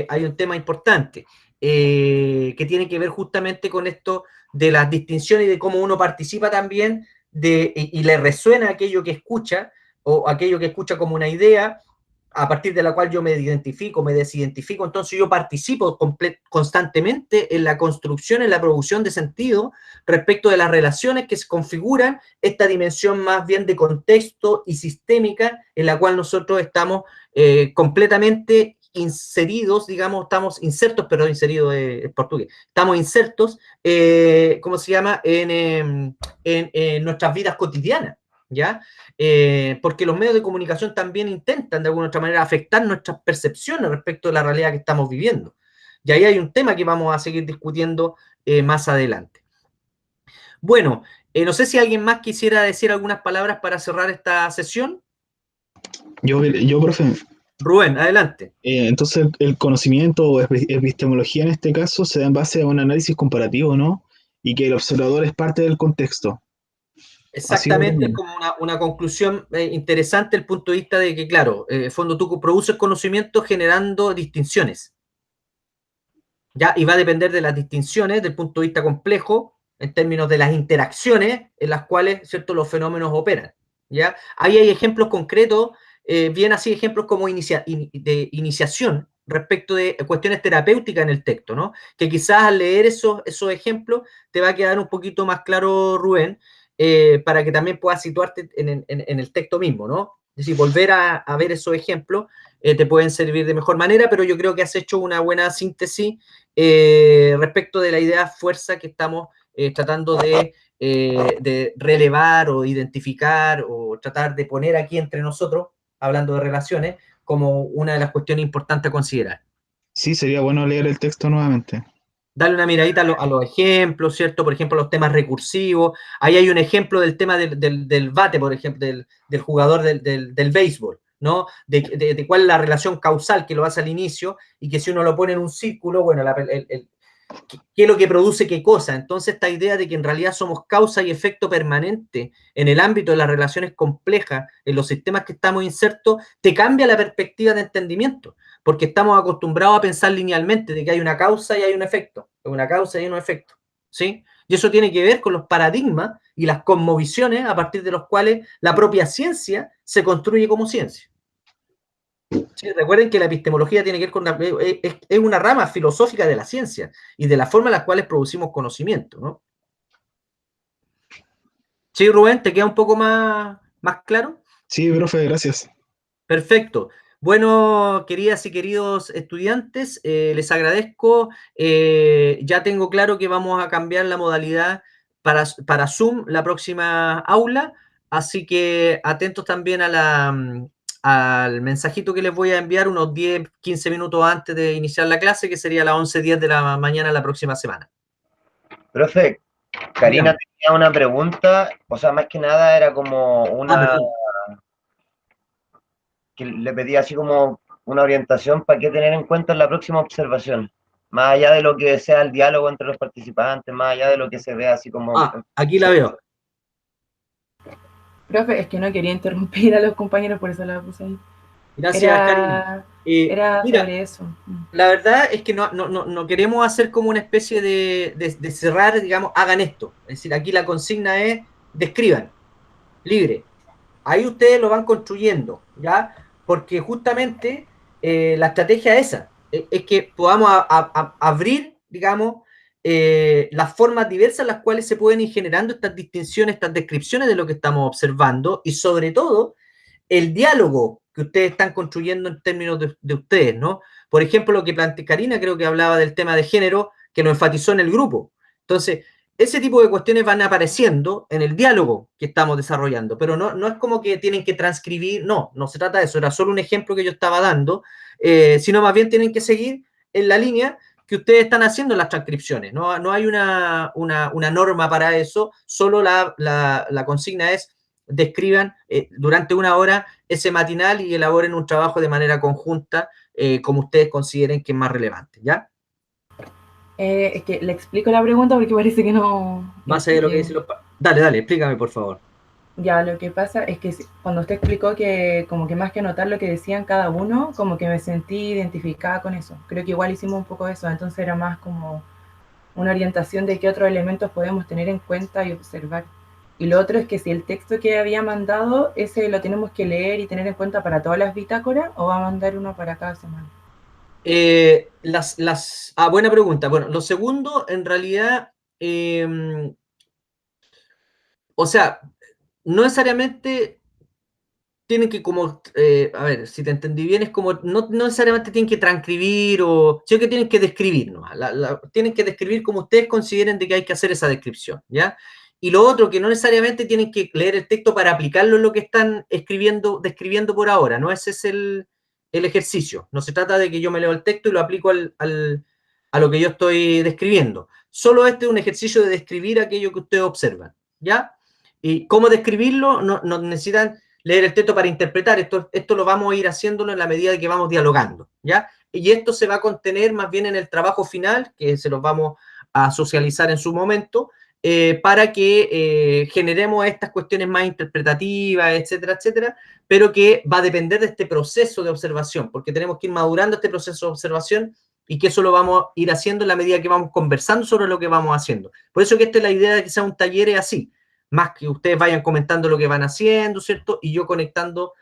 hay un tema importante que tiene que ver justamente con esto de las distinciones y de cómo uno participa también y le resuena aquello que escucha o aquello que escucha como una idea a partir de la cual yo me identifico, me desidentifico, entonces yo participo constantemente en la construcción, en la producción de sentido respecto de las relaciones que se configuran esta dimensión más bien de contexto y sistémica en la cual nosotros estamos completamente inseridos, digamos, estamos insertos, pero inserido es portugués, estamos insertos, ¿cómo se llama?, en nuestras vidas cotidianas, ¿ya? Porque los medios de comunicación también intentan de alguna otra manera afectar nuestras percepciones respecto de la realidad que estamos viviendo. Y ahí hay un tema que vamos a seguir discutiendo más adelante. Bueno, no sé si alguien más quisiera decir algunas palabras para cerrar esta sesión. Yo, profe. Rubén, adelante. Entonces, el conocimiento o epistemología en este caso se da en base a un análisis comparativo, ¿no? Y que el observador es parte del contexto. Exactamente, es como una conclusión interesante el punto de vista de que, claro, en el fondo tú produces conocimiento generando distinciones, ¿ya? Y va a depender de las distinciones, del punto de vista complejo, en términos de las interacciones en las cuales, ¿cierto?, los fenómenos operan, ¿ya? Ahí hay ejemplos concretos, bien así ejemplos como de iniciación respecto de cuestiones terapéuticas en el texto, ¿no? Que quizás al leer esos ejemplos te va a quedar un poquito más claro, Rubén, para que también puedas situarte en el texto mismo, ¿no? Es decir, volver a ver esos ejemplos te pueden servir de mejor manera, pero yo creo que has hecho una buena síntesis respecto de la idea fuerza que estamos tratando de relevar o identificar o tratar de poner aquí entre nosotros, hablando de relaciones, como una de las cuestiones importantes a considerar. Sí, sería bueno leer el texto nuevamente. Darle una miradita a los ejemplos, ¿cierto? Por ejemplo, los temas recursivos. Ahí hay un ejemplo del tema del bate, por ejemplo, del jugador del béisbol, ¿no? De cuál es la relación causal que lo hace al inicio y que si uno lo pone en un círculo, bueno, ¿qué es lo que produce qué cosa? Entonces, esta idea de que en realidad somos causa y efecto permanente en el ámbito de las relaciones complejas, en los sistemas que estamos insertos, te cambia la perspectiva de entendimiento, porque estamos acostumbrados a pensar linealmente de que hay una causa y hay un efecto, una causa y un efecto, ¿sí? Y eso tiene que ver con los paradigmas y las cosmovisiones a partir de los cuales la propia ciencia se construye como ciencia. Sí, recuerden que la epistemología tiene que ver con es una rama filosófica de la ciencia y de la forma en la cual producimos conocimiento, ¿no? Sí, Rubén, ¿te queda un poco más claro? Sí, profe, gracias. Perfecto. Bueno, queridas y queridos estudiantes, les agradezco. Ya tengo claro que vamos a cambiar la modalidad para Zoom la próxima aula, así que atentos también al mensajito que les voy a enviar unos 10, 15 minutos antes de iniciar la clase, que sería a las 11:10 de la mañana la próxima semana. Profe, Karina tenía una pregunta, o sea, más que nada era como que le pedía así como una orientación para qué tener en cuenta en la próxima observación, más allá de lo que sea el diálogo entre los participantes, más allá de lo que se vea así como... Aquí la veo. Profe, es que no quería interrumpir a los compañeros, por eso la puse ahí. Gracias, Karina. Era mira, sobre eso. La verdad es que no queremos hacer como una especie de cerrar, digamos, hagan esto. Es decir, aquí la consigna es describan, libre. Ahí ustedes lo van construyendo, ¿ya? Porque justamente la estrategia es esa, es que podamos abrir, digamos, las formas diversas en las cuales se pueden ir generando estas distinciones, estas descripciones de lo que estamos observando y sobre todo el diálogo que ustedes están construyendo en términos de ustedes, ¿no? Por ejemplo, lo que planteó Karina, creo que hablaba del tema de género, que lo enfatizó en el grupo. Entonces, ese tipo de cuestiones van apareciendo en el diálogo que estamos desarrollando, pero no es como que tienen que transcribir, no se trata de eso, era solo un ejemplo que yo estaba dando, sino más bien tienen que seguir en la línea que ustedes están haciendo en las transcripciones, no hay una norma para eso, solo la consigna es describan durante una hora ese matinal y elaboren un trabajo de manera conjunta como ustedes consideren que es más relevante, ¿ya? Es que le explico la pregunta porque parece que no... Más allá de lo que dicen los... Dale, explícame, por favor. Ya, lo que pasa es que cuando usted explicó que como que más que notar lo que decían cada uno, como que me sentí identificada con eso. Creo que igual hicimos un poco eso, entonces era más como una orientación de qué otros elementos podemos tener en cuenta y observar. Y lo otro es que si el texto que había mandado, ese lo tenemos que leer y tener en cuenta para todas las bitácoras, o va a mandar uno para cada semana. Buena pregunta. Bueno, lo segundo, en realidad, o sea, no necesariamente tienen que como, a ver, si te entendí bien, es como, no necesariamente tienen que transcribir sino que tienen que describir, ¿no? Tienen que describir como ustedes consideren de que hay que hacer esa descripción, ¿ya? Y lo otro, que no necesariamente tienen que leer el texto para aplicarlo en lo que están describiendo por ahora, ¿no? Ese es el ejercicio. No se trata de que yo me leo el texto y lo aplico a lo que yo estoy describiendo. Solo este es un ejercicio de describir aquello que ustedes observan, ¿ya? Y cómo describirlo, no necesitan leer el texto para interpretar, esto lo vamos a ir haciéndolo en la medida de que vamos dialogando, ¿ya? Y esto se va a contener más bien en el trabajo final, que se los vamos a socializar en su momento, para que generemos estas cuestiones más interpretativas, etcétera, etcétera, pero que va a depender de este proceso de observación, porque tenemos que ir madurando este proceso de observación y que eso lo vamos a ir haciendo en la medida que vamos conversando sobre lo que vamos haciendo. Por eso que esta es la idea de que sea un taller es así, más que ustedes vayan comentando lo que van haciendo, ¿cierto? Y yo conectando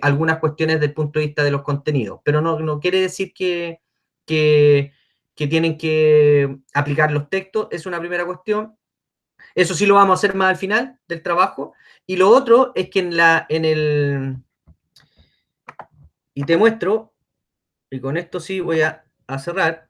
algunas cuestiones desde el punto de vista de los contenidos. Pero no quiere decir que tienen que aplicar los textos, es una primera cuestión. Eso sí lo vamos a hacer más al final del trabajo. Y lo otro es que y te muestro, y con esto sí voy a cerrar.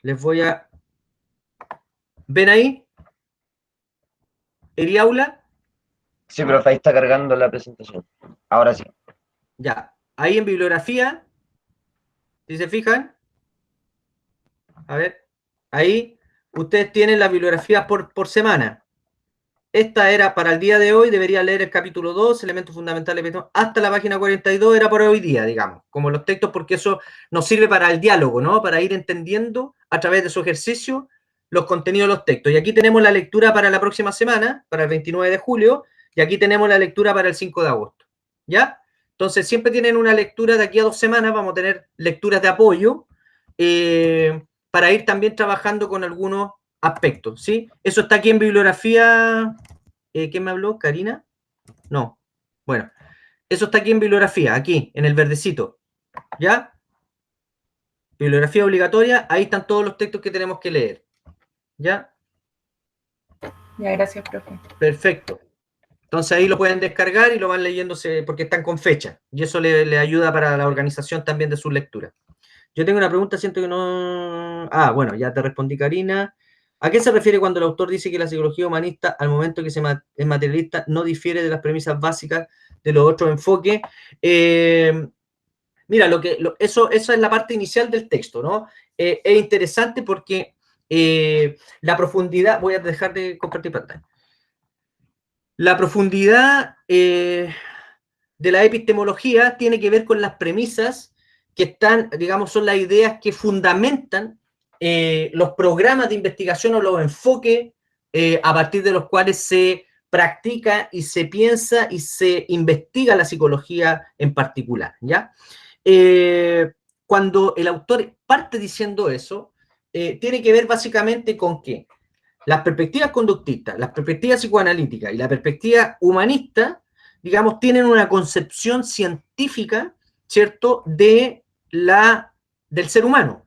Les voy a... ¿Ven ahí? ¿Eriaula? Sí, profe, ahí está cargando la presentación. Ahora sí. Ya. Ahí en bibliografía, si se fijan, a ver, ahí ustedes tienen la bibliografía por semana. Esta era para el día de hoy, debería leer el capítulo 2, elementos fundamentales, hasta la página 42 era para hoy día, digamos, como los textos, porque eso nos sirve para el diálogo, ¿no? Para ir entendiendo a través de su ejercicio los contenidos de los textos. Y aquí tenemos la lectura para la próxima semana, para el 29 de julio, y aquí tenemos la lectura para el 5 de agosto, ¿ya? Entonces, siempre tienen una lectura de aquí a 2 semanas, vamos a tener lecturas de apoyo, para ir también trabajando con algunos aspectos, ¿sí? Eso está aquí en bibliografía. ¿Quién me habló? ¿Karina? No. Bueno, eso está aquí en bibliografía, aquí, en el verdecito, ¿ya? Bibliografía obligatoria, ahí están todos los textos que tenemos que leer, ¿ya? Ya, gracias, profe. Perfecto. Entonces ahí lo pueden descargar y lo van leyéndose porque están con fecha, y eso le ayuda para la organización también de sus lecturas. Yo tengo una pregunta, siento que no... bueno, ya te respondí, Karina. ¿A qué se refiere cuando el autor dice que la psicología humanista, al momento que es materialista, no difiere de las premisas básicas de los otros enfoques? Mira, esa es la parte inicial del texto, ¿no? Es interesante porque la profundidad... Voy a dejar de compartir pantalla. La profundidad de la epistemología tiene que ver con las premisas que están, digamos, son las ideas que fundamentan los programas de investigación o los enfoques a partir de los cuales se practica y se piensa y se investiga la psicología en particular, ¿ya? Cuando el autor parte diciendo eso, tiene que ver básicamente con que las perspectivas conductistas, las perspectivas psicoanalíticas y la perspectiva humanista, digamos, tienen una concepción científica, ¿cierto?, del ser humano.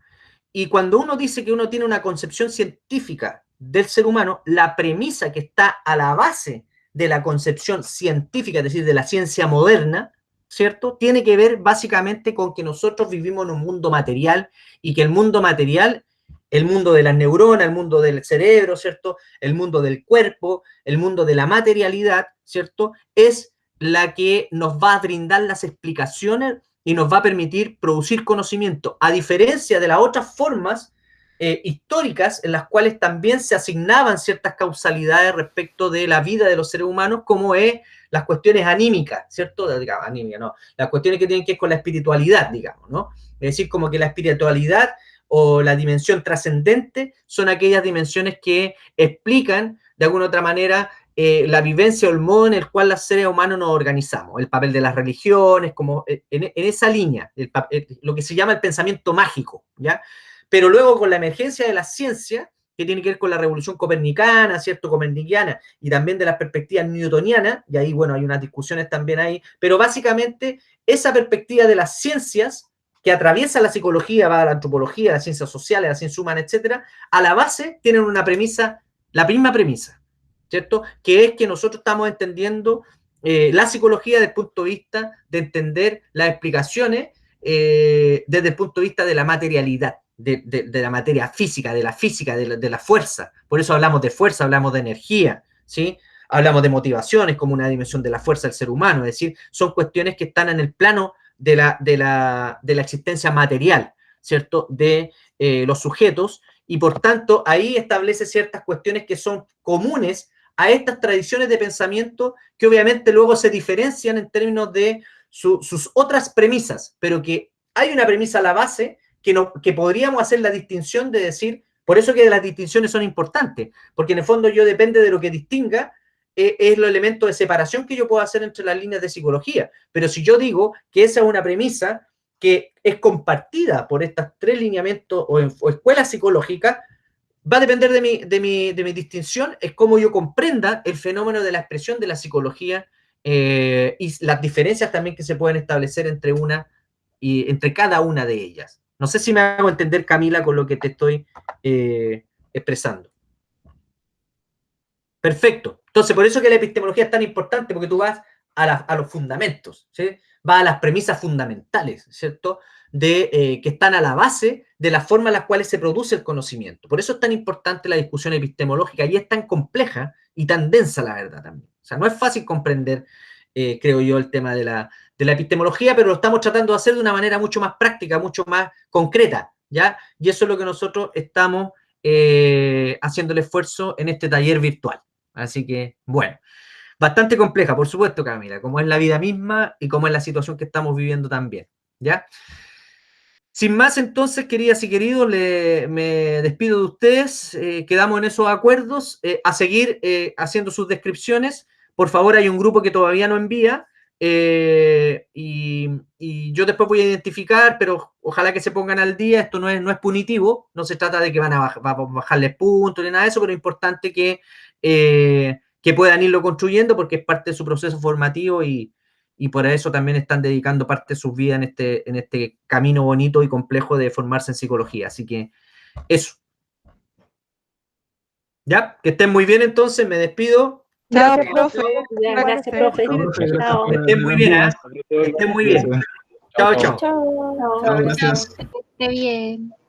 Y cuando uno dice que uno tiene una concepción científica del ser humano, la premisa que está a la base de la concepción científica, es decir, de la ciencia moderna, ¿cierto?, tiene que ver básicamente con que nosotros vivimos en un mundo material y que el mundo material, el mundo de las neuronas, el mundo del cerebro, ¿cierto?, el mundo del cuerpo, el mundo de la materialidad, ¿cierto?, es la que nos va a brindar las explicaciones y nos va a permitir producir conocimiento, a diferencia de las otras formas históricas en las cuales también se asignaban ciertas causalidades respecto de la vida de los seres humanos, como es las cuestiones anímicas, ¿cierto? Digamos, anímica, no, las cuestiones que tienen que ver con la espiritualidad, digamos, ¿no? Es decir, como que la espiritualidad o la dimensión trascendente son aquellas dimensiones que explican, de alguna u otra manera, la vivencia o el modo en el cual los seres humanos nos organizamos, el papel de las religiones, como en esa línea, lo que se llama el pensamiento mágico, ¿ya? Pero luego con la emergencia de la ciencia, que tiene que ver con la revolución copernicana, ¿cierto? Copernicana, y también de las perspectivas newtonianas, y ahí, bueno, hay unas discusiones también ahí, pero básicamente esa perspectiva de las ciencias que atraviesa la psicología, va a la antropología, las ciencias sociales, la ciencia humana, etcétera, a la base tienen una premisa, la misma premisa, ¿cierto? Que es que nosotros estamos entendiendo la psicología desde el punto de vista de entender las explicaciones desde el punto de vista de la materialidad, de la materia física, de la fuerza. Por eso hablamos de fuerza, hablamos de energía, ¿sí? Hablamos de motivaciones como una dimensión de la fuerza del ser humano, es decir, son cuestiones que están en el plano de la existencia material, ¿cierto? De los sujetos, y por tanto ahí establece ciertas cuestiones que son comunes a estas tradiciones de pensamiento que obviamente luego se diferencian en términos de sus otras premisas, pero que hay una premisa a la base que podríamos hacer la distinción de decir, por eso que las distinciones son importantes, porque en el fondo yo depende de lo que distinga, es los elementos de separación que yo puedo hacer entre las líneas de psicología. Pero si yo digo que esa es una premisa que es compartida por estas tres lineamientos o escuelas psicológicas, va a depender de mi distinción, es cómo yo comprenda el fenómeno de la expresión de la psicología y las diferencias también que se pueden establecer entre cada una de ellas. No sé si me hago entender, Camila, con lo que te estoy expresando. Perfecto. Entonces, por eso que la epistemología es tan importante, porque tú vas a los fundamentos, ¿sí? Vas a las premisas fundamentales, ¿cierto? Que están a la base de la forma en la cual se produce el conocimiento. Por eso es tan importante la discusión epistemológica y es tan compleja y tan densa, la verdad, también. O sea, no es fácil comprender, creo yo, el tema de la epistemología, pero lo estamos tratando de hacer de una manera mucho más práctica, mucho más concreta, ¿ya? Y eso es lo que nosotros estamos haciendo el esfuerzo en este taller virtual. Así que, bueno, bastante compleja, por supuesto, Camila, como es la vida misma y como es la situación que estamos viviendo también, ¿ya? Sin más, entonces, queridas y queridos, me despido de ustedes, quedamos en esos acuerdos, a seguir haciendo sus descripciones. Por favor, hay un grupo que todavía no envía, y yo después voy a identificar, pero ojalá que se pongan al día. Esto no es punitivo, no se trata de que van a bajarles puntos ni nada de eso, pero es importante que puedan irlo construyendo porque es parte de su proceso formativo y por eso también están dedicando parte de sus vidas en este camino bonito y complejo de formarse en psicología. Así que eso. ¿Ya? Que estén muy bien, entonces, me despido. Gracias, profe. Gracias, profe. Chao. Que estén muy bien, ¿eh? Que estén muy bien. Chao, chao. Chao. Gracias. Que esté bien.